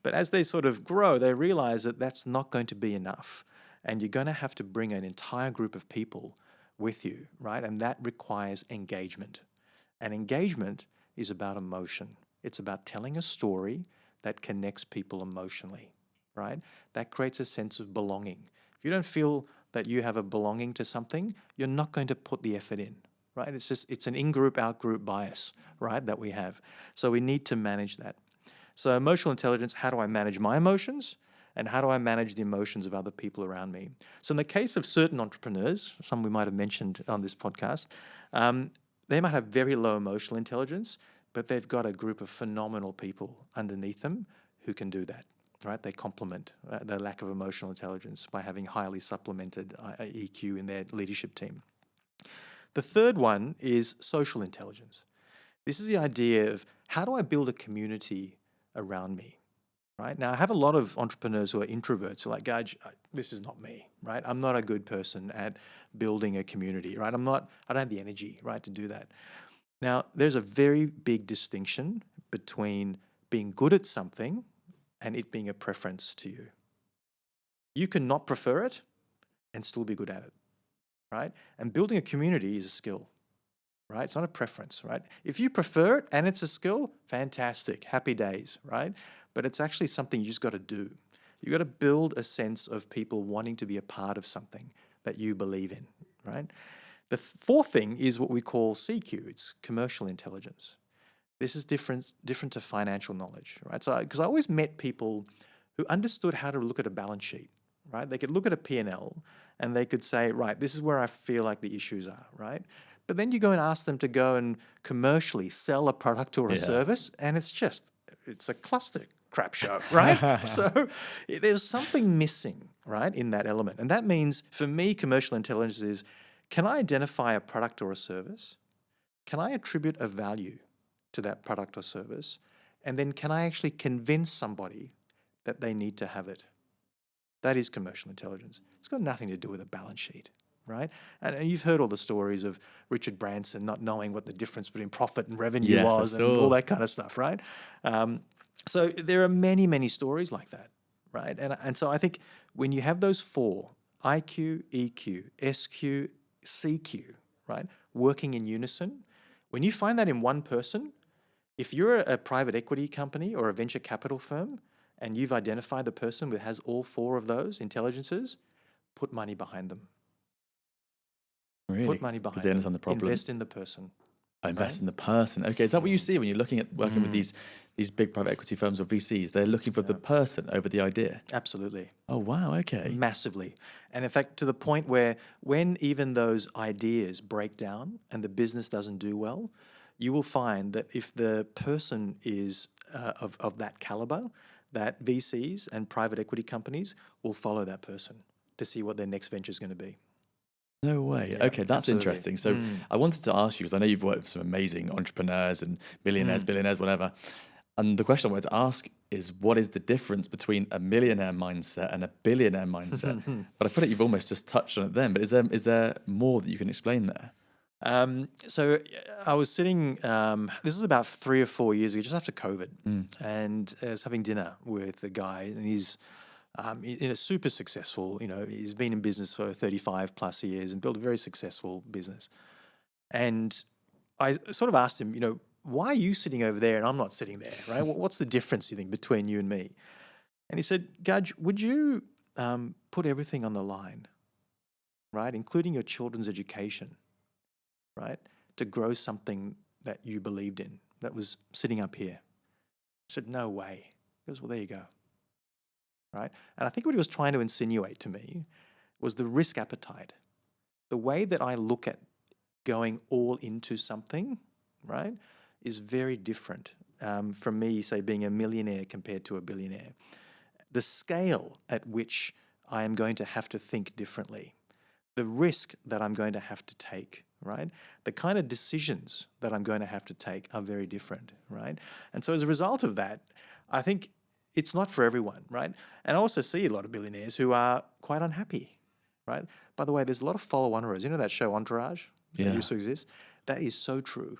But as they sort of grow, they realize that that's not going to be enough, and you're going to have to bring an entire group of people with you, right? And that requires engagement. And engagement is about emotion. It's about telling a story that connects people emotionally, right? That creates a sense of belonging. If you don't feel that you have a belonging to something, you're not going to put the effort in, right? It's an in-group, out-group bias, right, that we have. So we need to manage that. So emotional intelligence, how do I manage my emotions? And how do I manage the emotions of other people around me? So in the case of certain entrepreneurs, some we might have mentioned on this podcast, they might have very low emotional intelligence, but they've got a group of phenomenal people underneath them who can do that, right? They complement their lack of emotional intelligence by having highly supplemented EQ in their leadership team. The third one is social intelligence. This is the idea of how do I build a community around me? Right? Now, I have a lot of entrepreneurs who are introverts who are like, Gaj, this is not me, right? I'm not a good person at building a community, right? I don't have the energy, right, to do that. Now, there's a very big distinction between being good at something and it being a preference to you. You can not prefer it and still be good at it, right? And building a community is a skill, right? It's not a preference, right? If you prefer it and it's a skill, fantastic, happy days, right? But it's actually something you just got to do. You got to build a sense of people wanting to be a part of something that you believe in, right? The fourth thing is what we call CQ. It's commercial intelligence. This is different to financial knowledge, right? So, because I always met people who understood how to look at a balance sheet, right? They could look at a P&L and they could say, right, this is where I feel like the issues are, right? But then you go and ask them to go and commercially sell a product or a service, and it's a cluster crap show, right? So there's something missing, right, in that element. And that means, for me, commercial intelligence is, can I identify a product or a service? Can I attribute a value to that product or service? And then can I actually convince somebody that they need to have it? That is commercial intelligence. It's got nothing to do with a balance sheet, right? And you've heard all the stories of Richard Branson not knowing what the difference between profit and revenue was and all that kind of stuff, right? So there are many, many stories like that, right? And so I think when you have those four, IQ, EQ, SQ, CQ, right, working in unison, when you find that in one person, if you're a private equity company or a venture capital firm and you've identified the person who has all four of those intelligences, put money behind them. Really? Put money behind because they understand the problem. Invest in the person. Invest in the person. Okay, is that what you see when you're looking at working with these big private equity firms or VCs? They're looking for the person over the idea. Absolutely. Oh, wow, okay. Massively. And in fact, to the point where when even those ideas break down and the business doesn't do well, you will find that if the person is of that caliber, that VCs and private equity companies will follow that person to see what their next venture is going to be. No way. Yeah, okay, that's absolutely. interesting. So I wanted to ask you, because I know you've worked with some amazing entrepreneurs and millionaires, billionaires, whatever. And the question I wanted to ask is, what is the difference between a millionaire mindset and a billionaire mindset? But I feel like you've almost just touched on it then. But is there more that you can explain there? So I was sitting, this is about 3 or 4 years ago, just after COVID, and I was having dinner with a guy, and he's super successful. He's been in business for 35 plus years and built a very successful business. And I sort of asked him, why are you sitting over there and I'm not sitting there, right? What's the difference, you think, between you and me? And he said, Gaj, would you put everything on the line, right, including your children's education, right, to grow something that you believed in that was sitting up here? I said, no way. He goes, well, there you go. Right? And I think what he was trying to insinuate to me was the risk appetite. The way that I look at going all into something, right, is very different from me, say, being a millionaire compared to a billionaire. The scale at which I am going to have to think differently, the risk that I'm going to have to take, right, the kind of decisions that I'm going to have to take are very different, right? And so as a result of that, I think it's not for everyone, right? And I also see a lot of billionaires who are quite unhappy, right? By the way, there's a lot of follow-oners. You know that show Entourage that used to exist? That is so true,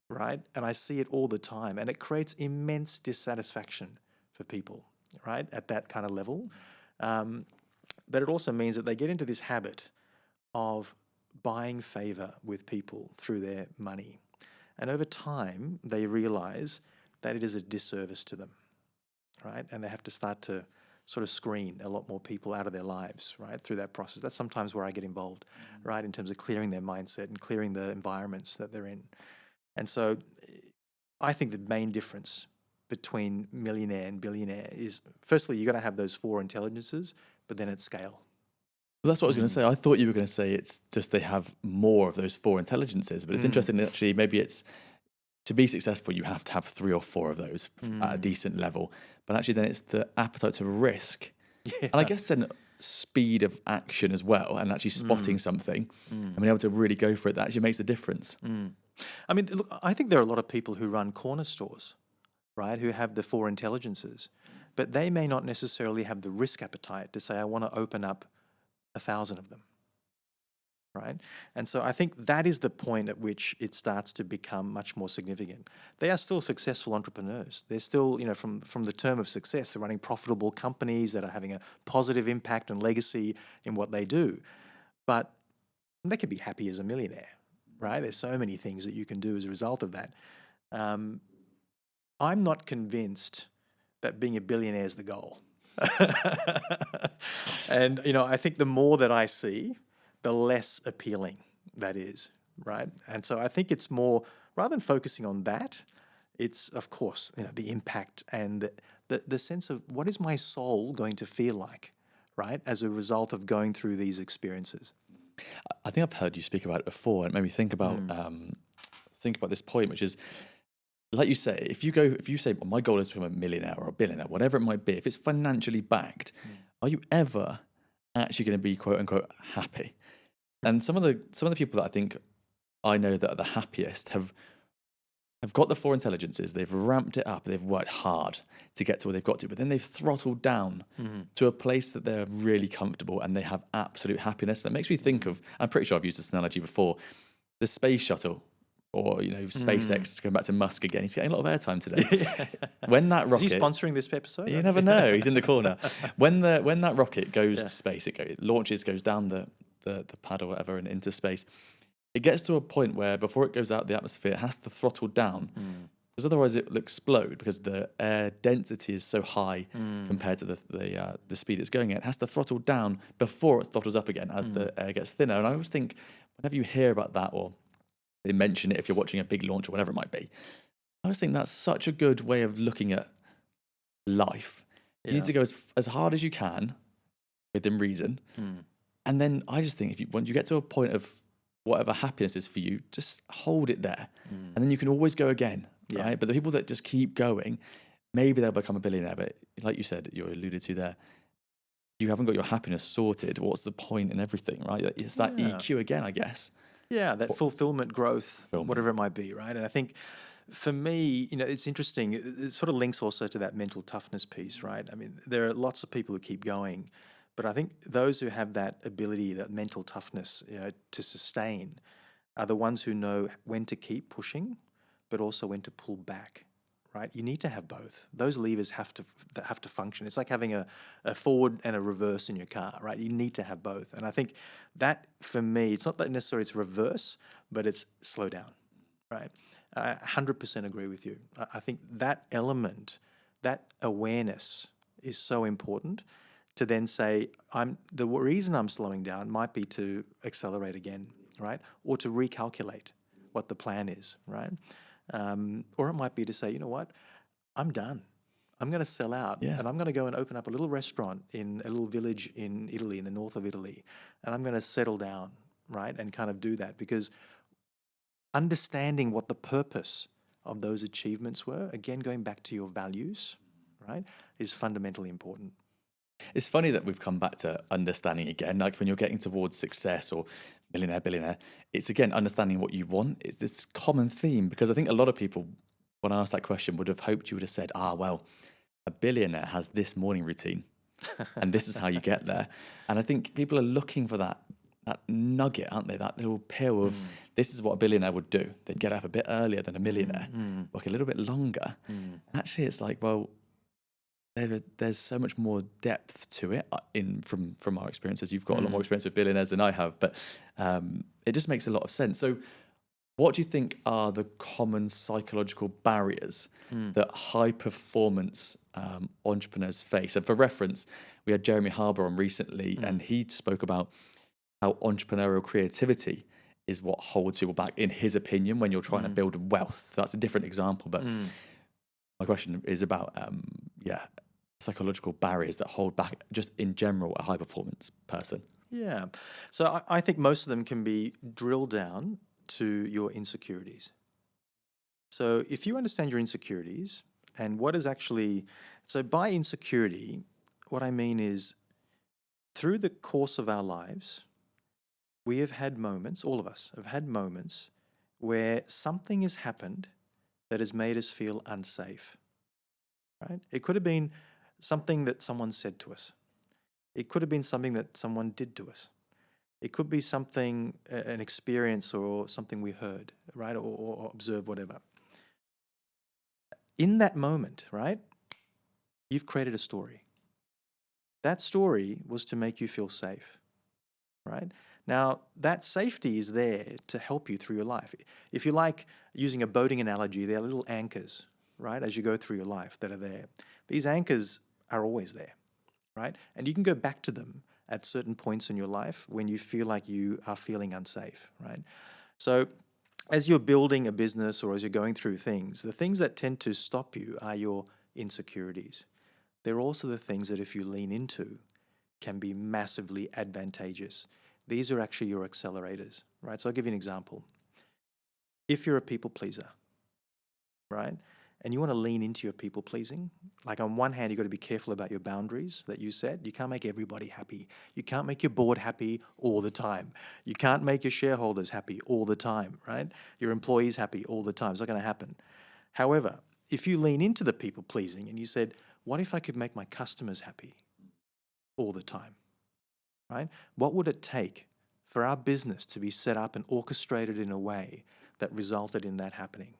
right? And I see it all the time, and it creates immense dissatisfaction for people, right, at that kind of level. But it also means that they get into this habit of buying favor with people through their money. And over time, they realize that it is a disservice to them. Right? And they have to start to sort of screen a lot more people out of their lives, right, through that process. That's sometimes where I get involved, right, in terms of clearing their mindset and clearing the environments that they're in. And so I think the main difference between millionaire and billionaire is, firstly, you got to have those 4 intelligences, but then at scale. Well, that's what I was going to say. I thought you were going to say it's just they have more of those 4 intelligences, but it's interesting that actually maybe it's, to be successful, you have to have 3 or 4 of those at a decent level. But actually then it's the appetite to risk. Yeah. And I guess then speed of action as well, and actually spotting something and being able to really go for it, that actually makes a difference. I mean, look, I think there are a lot of people who run corner stores, right, who have the 4 intelligences, but they may not necessarily have the risk appetite to say, I want to open up 1,000 of them, right? And so I think that is the point at which it starts to become much more significant. They are still successful entrepreneurs. They're still, you know, from the term of success, they're running profitable companies that are having a positive impact and legacy in what they do. But they could be happy as a millionaire, right? There's so many things that you can do as a result of that. I'm not convinced that being a billionaire is the goal. And, you know, I think the more that I see, the less appealing that is, right? And so I think it's more, rather than focusing on that, it's, of course, you know, the impact and the sense of what is my soul going to feel like, right, as a result of going through these experiences. I think I've heard you speak about it before, and it made me think about this point, which is, like you say, if you say, well, my goal is to become a millionaire or a billionaire, whatever it might be, if it's financially backed, are you ever actually going to be quote unquote happy? And some of the people that I think I know that are the happiest have got the 4 intelligences, they've ramped it up, they've worked hard to get to where they've got to, but then they've throttled down to a place that they're really comfortable and they have absolute happiness. And it makes me think of, I'm pretty sure I've used this analogy before, the space shuttle, or, you know, SpaceX, going back to Musk again. He's getting a lot of airtime today. When that rocket... Is he sponsoring this episode? You never know. He's in the corner. When that rocket goes to space, it launches, goes down the pad or whatever and into space. It gets to a point where before it goes out the atmosphere, it has to throttle down because otherwise it will explode because the air density is so high compared to the speed it's going at. It has to throttle down before it throttles up again as the air gets thinner. And I always think whenever you hear about that, or they mention it if you're watching a big launch or whatever it might be, I always think that's such a good way of looking at life. You need to go as hard as you can within reason. And then I just think once you get to a point of whatever happiness is for you, just hold it there. And then you can always go again, right? But the people that just keep going, maybe they'll become a billionaire. But like you said, you alluded to there, you haven't got your happiness sorted. What's the point in everything, right? It's that EQ again, I guess. Yeah, that fulfillment, growth, whatever it might be, right? And I think for me, you know, it's interesting. It sort of links also to that mental toughness piece, right? I mean, there are lots of people who keep going, but I think those who have that ability, that mental toughness, you know, to sustain, are the ones who know when to keep pushing, but also when to pull back, right? You need to have both. Those levers have to function. It's like having a forward and a reverse in your car, right? You need to have both. And I think that, for me, it's not that necessarily it's reverse, but it's slow down, right? I 100% agree with you. I think that element, that awareness is so important to then say, the reason I'm slowing down might be to accelerate again, right? Or to recalculate what the plan is, right? Or it might be to say, you know what, I'm done. I'm going to sell out and I'm going to go and open up a little restaurant in a little village in Italy, in the north of Italy, and I'm going to settle down, right? And kind of do that, because understanding what the purpose of those achievements were, again, going back to your values, right, is fundamentally important. It's funny that we've come back to understanding again, like when you're getting towards success or millionaire, billionaire, it's again understanding what you want. It's this common theme, because I think a lot of people, when I asked that question, would have hoped you would have said, well, a billionaire has this morning routine and this is how you get there. And I think people are looking for that nugget, aren't they? That little pill of this is what a billionaire would do. They'd get up a bit earlier than a millionaire, work a little bit longer. Actually, it's like, well, there's so much more depth to it from our experiences. You've got a lot more experience with billionaires than I have, but it just makes a lot of sense. So What do you think are the common psychological barriers that high performance entrepreneurs face? And for reference, we had Jeremy Harbour on recently, and he spoke about how entrepreneurial creativity is what holds people back, in his opinion, when you're trying to build wealth. That's a different example, but my question is about psychological barriers that hold back, just in general, a high performance person. Yeah. So I think most of them can be drilled down to your insecurities. So if you understand your insecurities and what is actually, so by insecurity, what I mean is through the course of our lives, we have had moments, all of us have had moments where something has happened that has made us feel unsafe, right? It could have been something that someone said to us. It could have been something that someone did to us. It could be something, an experience or something we heard, right? Or observed, whatever. In that moment, right, you've created a story. That story was to make you feel safe, right? Now, that safety is there to help you through your life. If you like using a boating analogy, there are little anchors, right, as you go through your life that are there. These anchors are always there, right? And you can go back to them at certain points in your life when you feel like you are feeling unsafe, right? So as you're building a business or as you're going through things, the things that tend to stop you are your insecurities. They're also the things that if you lean into can be massively advantageous. These are actually your accelerators, right? So I'll give you an example. If you're a people pleaser, right, and you want to lean into your people pleasing, like on one hand, you've got to be careful about your boundaries that you set. You can't make everybody happy. You can't make your board happy all the time. You can't make your shareholders happy all the time, right? Your employees happy all the time. It's not going to happen. However, if you lean into the people pleasing and you said, what if I could make my customers happy all the time, right? What would it take for our business to be set up and orchestrated in a way that resulted in that happening,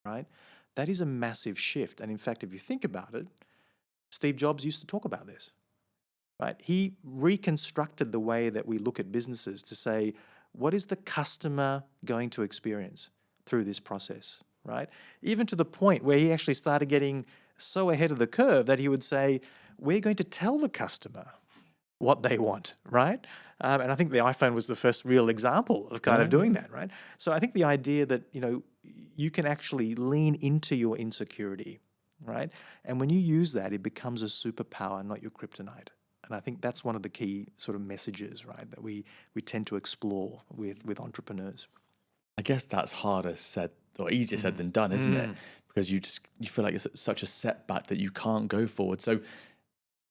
right? That is a massive shift. And in fact, if you think about it, Steve Jobs used to talk about this, right? He reconstructed the way that we look at businesses to say, what is the customer going to experience through this process, right? Even to the point where he actually started getting so ahead of the curve that he would say, we're going to tell the customer what they want, right? And I think the iPhone was the first real example of kind of doing that, right? So I think the idea that, you can actually lean into your insecurity, right? And when you use that, it becomes a superpower, not your kryptonite. And I think that's one of the key sort of messages, right, that we tend to explore with entrepreneurs. I guess that's harder said or easier said than done, isn't it? Because you feel like it's such a setback that you can't go forward. So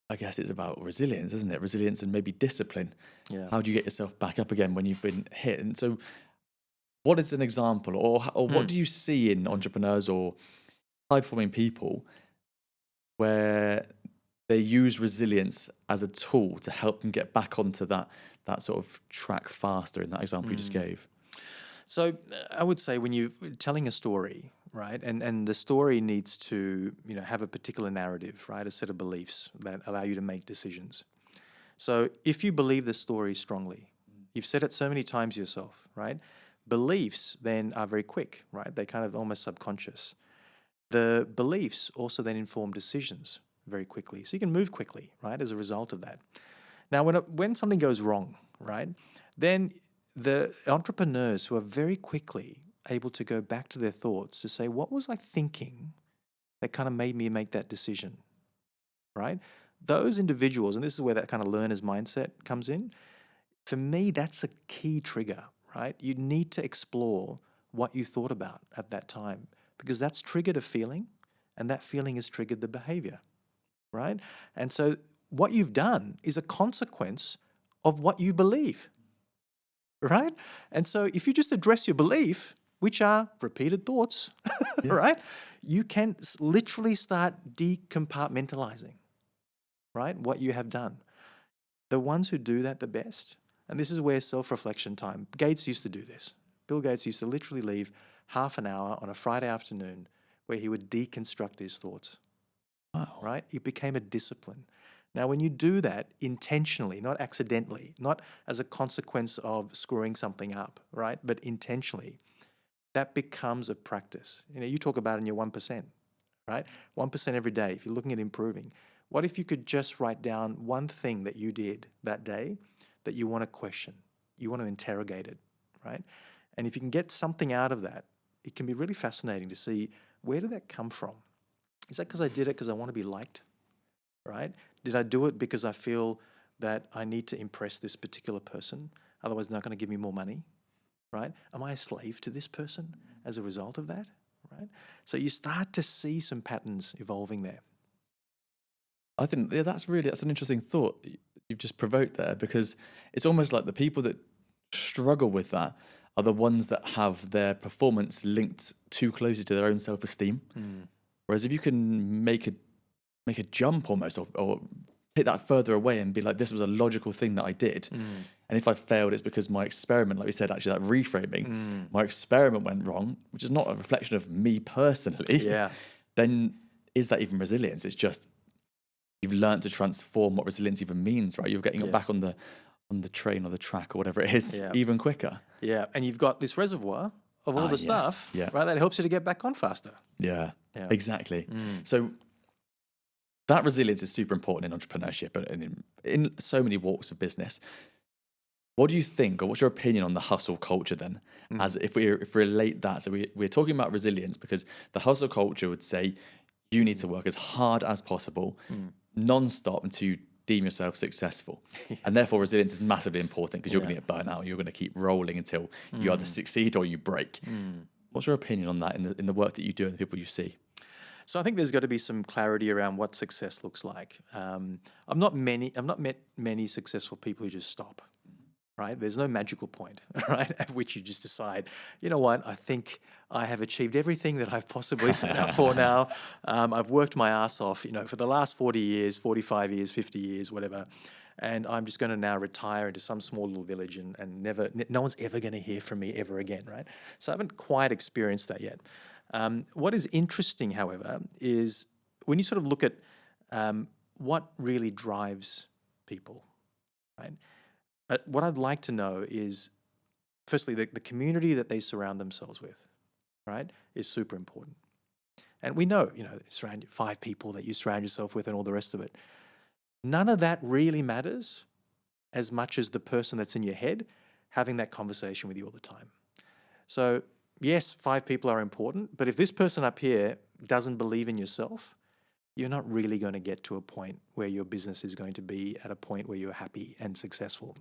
I guess it's about resilience, isn't it? Resilience and maybe discipline. Yeah. How do you get yourself back up again when you've been hit? And so what is an example or what do you see in entrepreneurs or high-performing people where they use resilience as a tool to help them get back onto that sort of track faster in that example you just gave? So I would say when you're telling a story, right, and the story needs to, have a particular narrative, right, a set of beliefs that allow you to make decisions. So if you believe the story strongly, you've said it so many times yourself, right, beliefs then are very quick, right, they're kind of almost subconscious. The beliefs also then inform decisions very quickly. So you can move quickly, right, as a result of that. Now, when something goes wrong, right, then the entrepreneurs who are very quickly able to go back to their thoughts to say, what was I thinking that kind of made me make that decision, right? Those individuals, and this is where that kind of learner's mindset comes in, for me, that's a key trigger, right? You need to explore what you thought about at that time because that's triggered a feeling and that feeling has triggered the behavior, right? And so what you've done is a consequence of what you believe, right? And so if you just address your belief, which are repeated thoughts, right? You can literally start decompartmentalizing, right? What you have done. The ones who do that the best, and this is where self-reflection time, Gates used to do this. Bill Gates used to literally leave half an hour on a Friday afternoon where he would deconstruct his thoughts. Wow. Right? It became a discipline. Now, when you do that intentionally, not accidentally, not as a consequence of screwing something up, right, but intentionally, that becomes a practice. You talk about in your 1%, right? 1% every day, if you're looking at improving. What if you could just write down one thing that you did that day that you want to question, you want to interrogate it, right? And if you can get something out of that, it can be really fascinating to see, where did that come from? Is that because I did it because I want to be liked, right? Did I do it because I feel that I need to impress this particular person, otherwise they're not going to give me more money, right? Am I a slave to this person as a result of that, right? So you start to see some patterns evolving there. I think that's an interesting thought you've just provoked there, because it's almost like the people that struggle with that are the ones that have their performance linked too closely to their own self-esteem. Whereas if you can make a jump almost, or take that further away and be like, this was a logical thing that I did. And if I failed, it's because my experiment, like we said, actually that reframing, my experiment went wrong, which is not a reflection of me personally. Yeah. Then is that even resilience? It's just, you've learned to transform what resilience even means, right? You're getting back on the train or the track or whatever it is even quicker. Yeah. And you've got this reservoir of all the stuff, right? That helps you to get back on faster. Yeah. Exactly. So that resilience is super important in entrepreneurship and in so many walks of business. What do you think, or what's your opinion on the hustle culture then? As if we relate that, so we're talking about resilience because the hustle culture would say you need to work as hard as possible, non-stop, and to deem yourself successful. And therefore resilience is massively important because you're going to get burnt out. You're going to keep rolling until you either succeed or you break. What's your opinion on that in the work that you do and the people you see? So I think there's got to be some clarity around what success looks like. I've not met many successful people who just stop, right? There's no magical point, right, at which you just decide, you know what, I think I have achieved everything that I've possibly set out for now. I've worked my ass off, for the last 40 years, 45 years, 50 years, whatever. And I'm just going to now retire into some small little village and no one's ever going to hear from me ever again, right? So I haven't quite experienced that yet. What is interesting, however, is when you sort of look at what really drives people, right? What I'd like to know is, firstly, the community that they surround themselves with, right, is super important. And we know, surround 5 people that you surround yourself with and all the rest of it. None of that really matters as much as the person that's in your head having that conversation with you all the time. So yes, 5 people are important, but if this person up here doesn't believe in yourself, you're not really going to get to a point where your business is going to be at a point where you're happy and successful,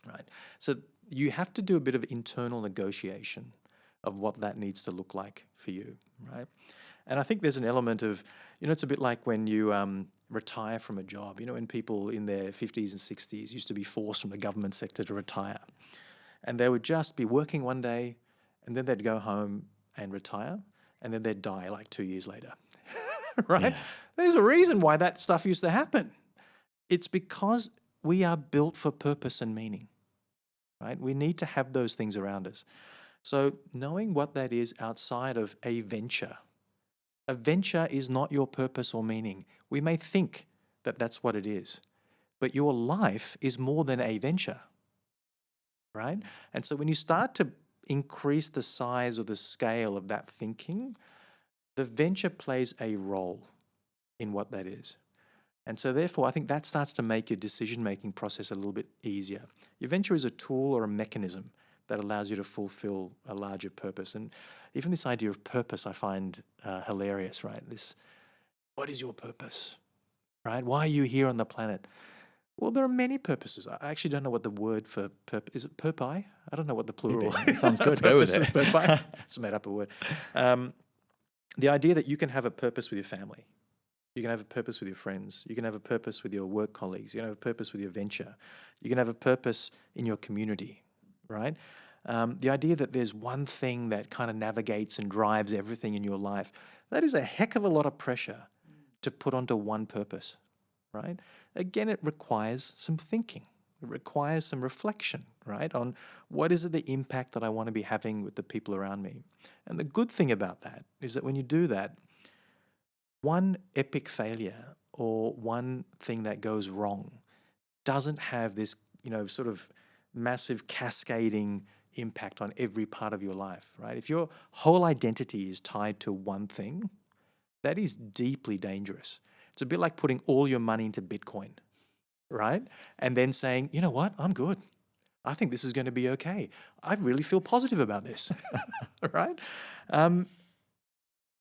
right? So you have to do a bit of internal negotiation of what that needs to look like for you, right? And I think there's an element of, it's a bit like when you retire from a job. When people in their 50s and 60s used to be forced from the government sector to retire. And they would just be working one day, and then they'd go home and retire, and then they'd die like 2 years later, right? Yeah. There's a reason why that stuff used to happen. It's because we are built for purpose and meaning, right? We need to have those things around us. So knowing what that is outside of a venture is not your purpose or meaning. We may think that that's what it is, but your life is more than a venture, right? And so when you start to increase the size or the scale of that thinking, the venture plays a role in what that is. And so therefore, I think that starts to make your decision-making process a little bit easier. Your venture is a tool or a mechanism that allows you to fulfill a larger purpose. And even this idea of purpose I find hilarious, right? What is your purpose, right? Why are you here on the planet? Well, there are many purposes. I actually don't know what the word for purpose is. It purpose? I don't know what the plural is. Sounds good. Go with it. Just made up a word. The idea that you can have a purpose with your family. You can have a purpose with your friends. You can have a purpose with your work colleagues. You can have a purpose with your venture. You can have a purpose in your community, right? The idea that there's one thing that kind of navigates and drives everything in your life, that is a heck of a lot of pressure to put onto one purpose, right? Again, it requires some thinking. It requires some reflection, right, on what is the impact that I want to be having with the people around me. And the good thing about that is that when you do that, one epic failure or one thing that goes wrong doesn't have this, sort of massive cascading impact on every part of your life, right? If your whole identity is tied to one thing, that is deeply dangerous. It's a bit like putting all your money into Bitcoin, right? And then saying, you know what, I'm good. I think this is going to be okay. I really feel positive about this, right?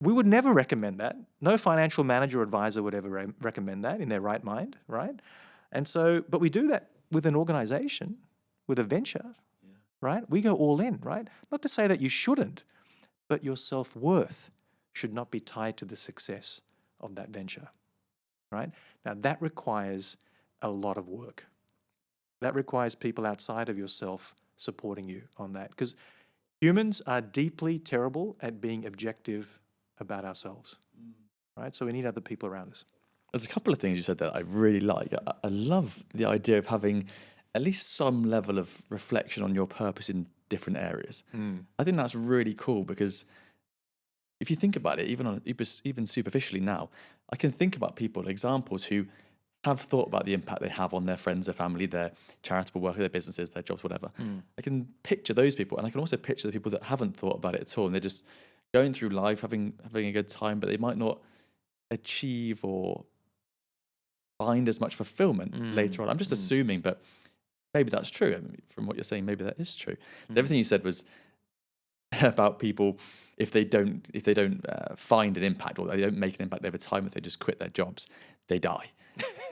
We would never recommend that. No financial manager or advisor would ever recommend that in their right mind, right? And so, but we do that with an organization, with a venture, right? We go all in, right? Not to say that you shouldn't, but your self-worth should not be tied to the success of that venture, right? Now, that requires a lot of work. That requires people outside of yourself supporting you on that, because humans are deeply terrible at being objective about ourselves, right? So we need other people around us. There's a couple of things you said that I really like. I love the idea of having at least some level of reflection on your purpose in different areas. I think that's really cool, because if you think about it, even superficially now, I can think about people, examples who have thought about the impact they have on their friends, their family, their charitable work, their businesses, their jobs, whatever. I can picture those people, and I can also picture the people that haven't thought about it at all, and they're just going through life, having a good time, but they might not achieve or find as much fulfillment later on. I'm just assuming, but maybe that's true. I mean, from what you're saying, maybe that is true. Everything you said was about people, if they don't find an impact, or they don't make an impact over time, if they just quit their jobs, they die.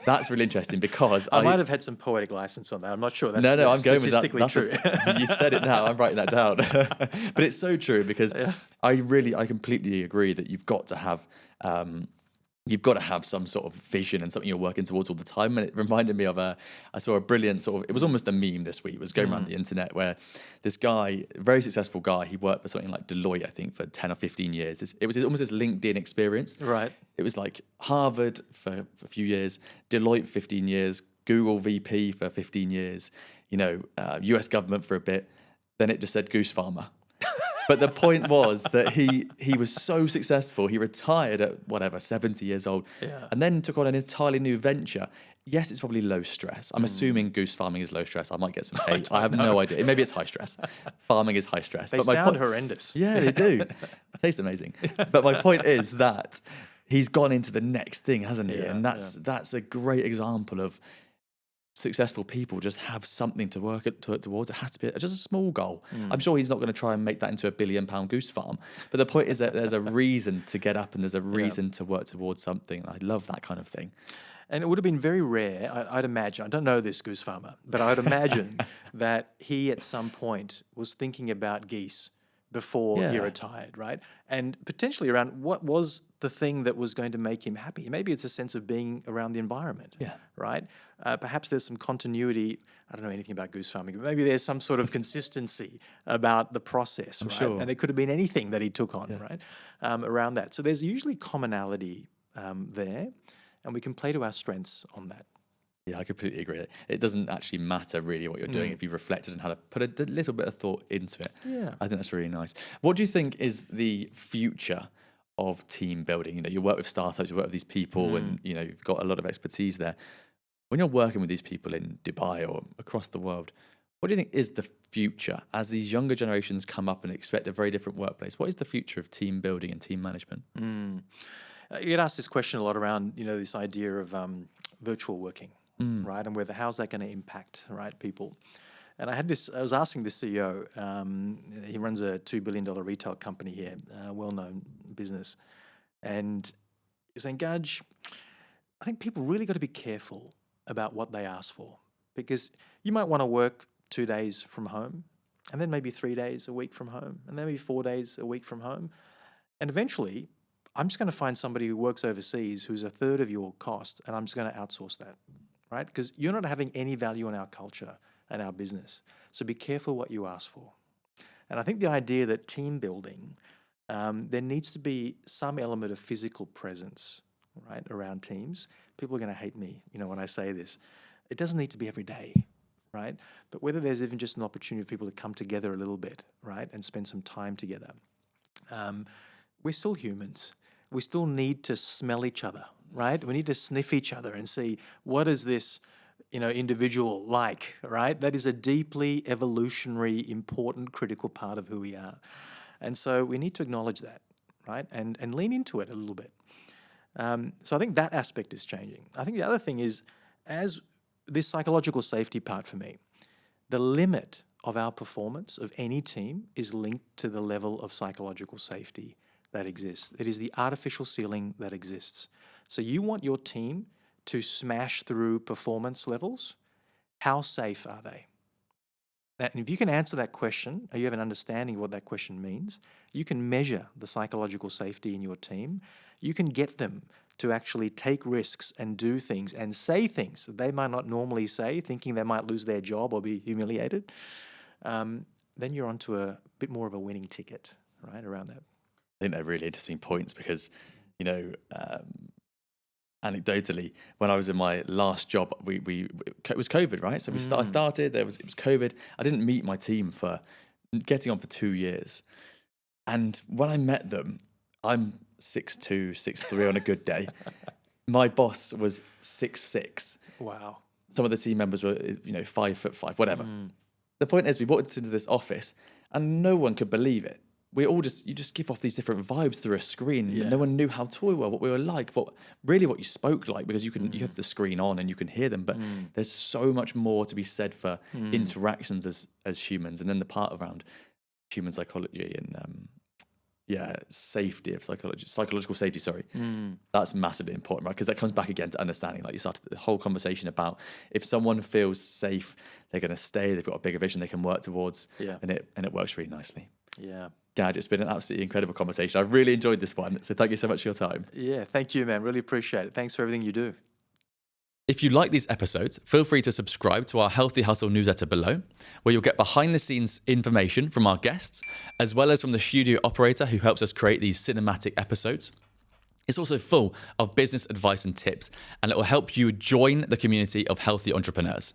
That's really interesting, because I might have had some poetic license on that. I'm not sure that's I'm going with that. statistically true. You've said it now. I'm writing that down. But it's so true, because I completely agree that you've got to have some sort of vision and something you're working towards all the time. And it reminded me of I saw a brilliant it was almost a meme this week. It was going around the internet, where this guy, a very successful guy, he worked for something like Deloitte, I think, for 10 or 15 years. It was almost his LinkedIn experience. Right. It was like Harvard for a few years, Deloitte for 15 years, Google VP for 15 years, US government for a bit. Then it just said goose farmer. But the point was that he was so successful, he retired at 70 years old, and then took on an entirely new venture. Yes, it's probably low stress. I'm assuming goose farming is low stress. I might get some hate. I have no idea. Maybe it's high stress. Farming is high stress. They sound horrendous. Yeah, they do. Tastes amazing. But my point is that he's gone into the next thing, hasn't he? And that's a great example of successful people just have something to work towards. It has to be just a small goal. I'm sure he's not going to try and make that into a £1 billion goose farm. But the point is that there's a reason to get up, and there's a reason to work towards something. I love that kind of thing. And it would have been very rare, I'd imagine, I don't know this goose farmer, but I'd imagine that he at some point was thinking about geese before he retired, right? And potentially around what was the thing that was going to make him happy. Maybe it's a sense of being around the environment, right? Perhaps there's some continuity. I don't know anything about goose farming, but maybe there's some sort of consistency about the process, right? Sure. And it could have been anything that he took on, right? Around that. So there's usually commonality there, and we can play to our strengths on that. Yeah, I completely agree. It doesn't actually matter really what you're doing if you've reflected and had to put a little bit of thought into it. Yeah. I think that's really nice. What do you think is the future of team building? You work with startups, you work with these people, and you've got a lot of expertise there. When you're working with these people in Dubai or across the world, what do you think is the future as these younger generations come up and expect a very different workplace? What is the future of team building and team management? You get asked this question a lot around, this idea of virtual working. Right, and how's that going to impact people? And I was asking the CEO. He runs a $2 billion retail company here, well-known business, and he's saying, Gaj, I think people really got to be careful about what they ask for, because you might want to work 2 days from home, and then maybe 3 days a week from home, and then maybe 4 days a week from home, and eventually, I'm just going to find somebody who works overseas who's a third of your cost, and I'm just going to outsource that. Right? Because you're not having any value in our culture and our business. So be careful what you ask for. And I think the idea that team building, there needs to be some element of physical presence, right, around teams. People are going to hate me, when I say this. It doesn't need to be every day, right? But whether there's even just an opportunity for people to come together a little bit, right, and spend some time together. We're still humans. We still need to smell each other, right? We need to sniff each other and see what is this individual like, right? That is a deeply evolutionary, important, critical part of who we are. And so we need to acknowledge that, right? And lean into it a little bit. So I think that aspect is changing. I think the other thing is, as this psychological safety part for me, the limit of our performance of any team is linked to the level of psychological safety that exists. It is the artificial ceiling that exists. So you want your team to smash through performance levels. How safe are they? And if you can answer that question, or you have an understanding of what that question means, you can measure the psychological safety in your team. You can get them to actually take risks and do things and say things that they might not normally say, thinking they might lose their job or be humiliated. Then you're onto a bit more of a winning ticket, right, around that. I think they're really interesting points because, anecdotally, when I was in my last job, it was COVID, right? So I started, it was COVID. I didn't meet my team for getting on for 2 years. And when I met them, I'm 6'2", 6'3" on a good day. My boss was 6'6". Wow. Some of the team members were, 5'5", whatever. The point is, we walked into this office and no one could believe it. You just give off these different vibes through a screen. Yeah. No one knew how tall we were, what we were like, what you spoke like, because you have the screen on and you can hear them. But there's so much more to be said for interactions as humans, and then the part around human psychology and safety of psychological safety. Sorry, that's massively important, right? Because that comes back again to understanding. Like you started the whole conversation about, if someone feels safe, they're going to stay. They've got a bigger vision they can work towards, and it works really nicely. Yeah. Gaj, it's been an absolutely incredible conversation. I really enjoyed this one. So thank you so much for your time. Yeah, thank you, man. Really appreciate it. Thanks for everything you do. If you like these episodes, feel free to subscribe to our Healthy Hustle newsletter below, where you'll get behind the scenes information from our guests, as well as from the studio operator who helps us create these cinematic episodes. It's also full of business advice and tips, and it will help you join the community of healthy entrepreneurs.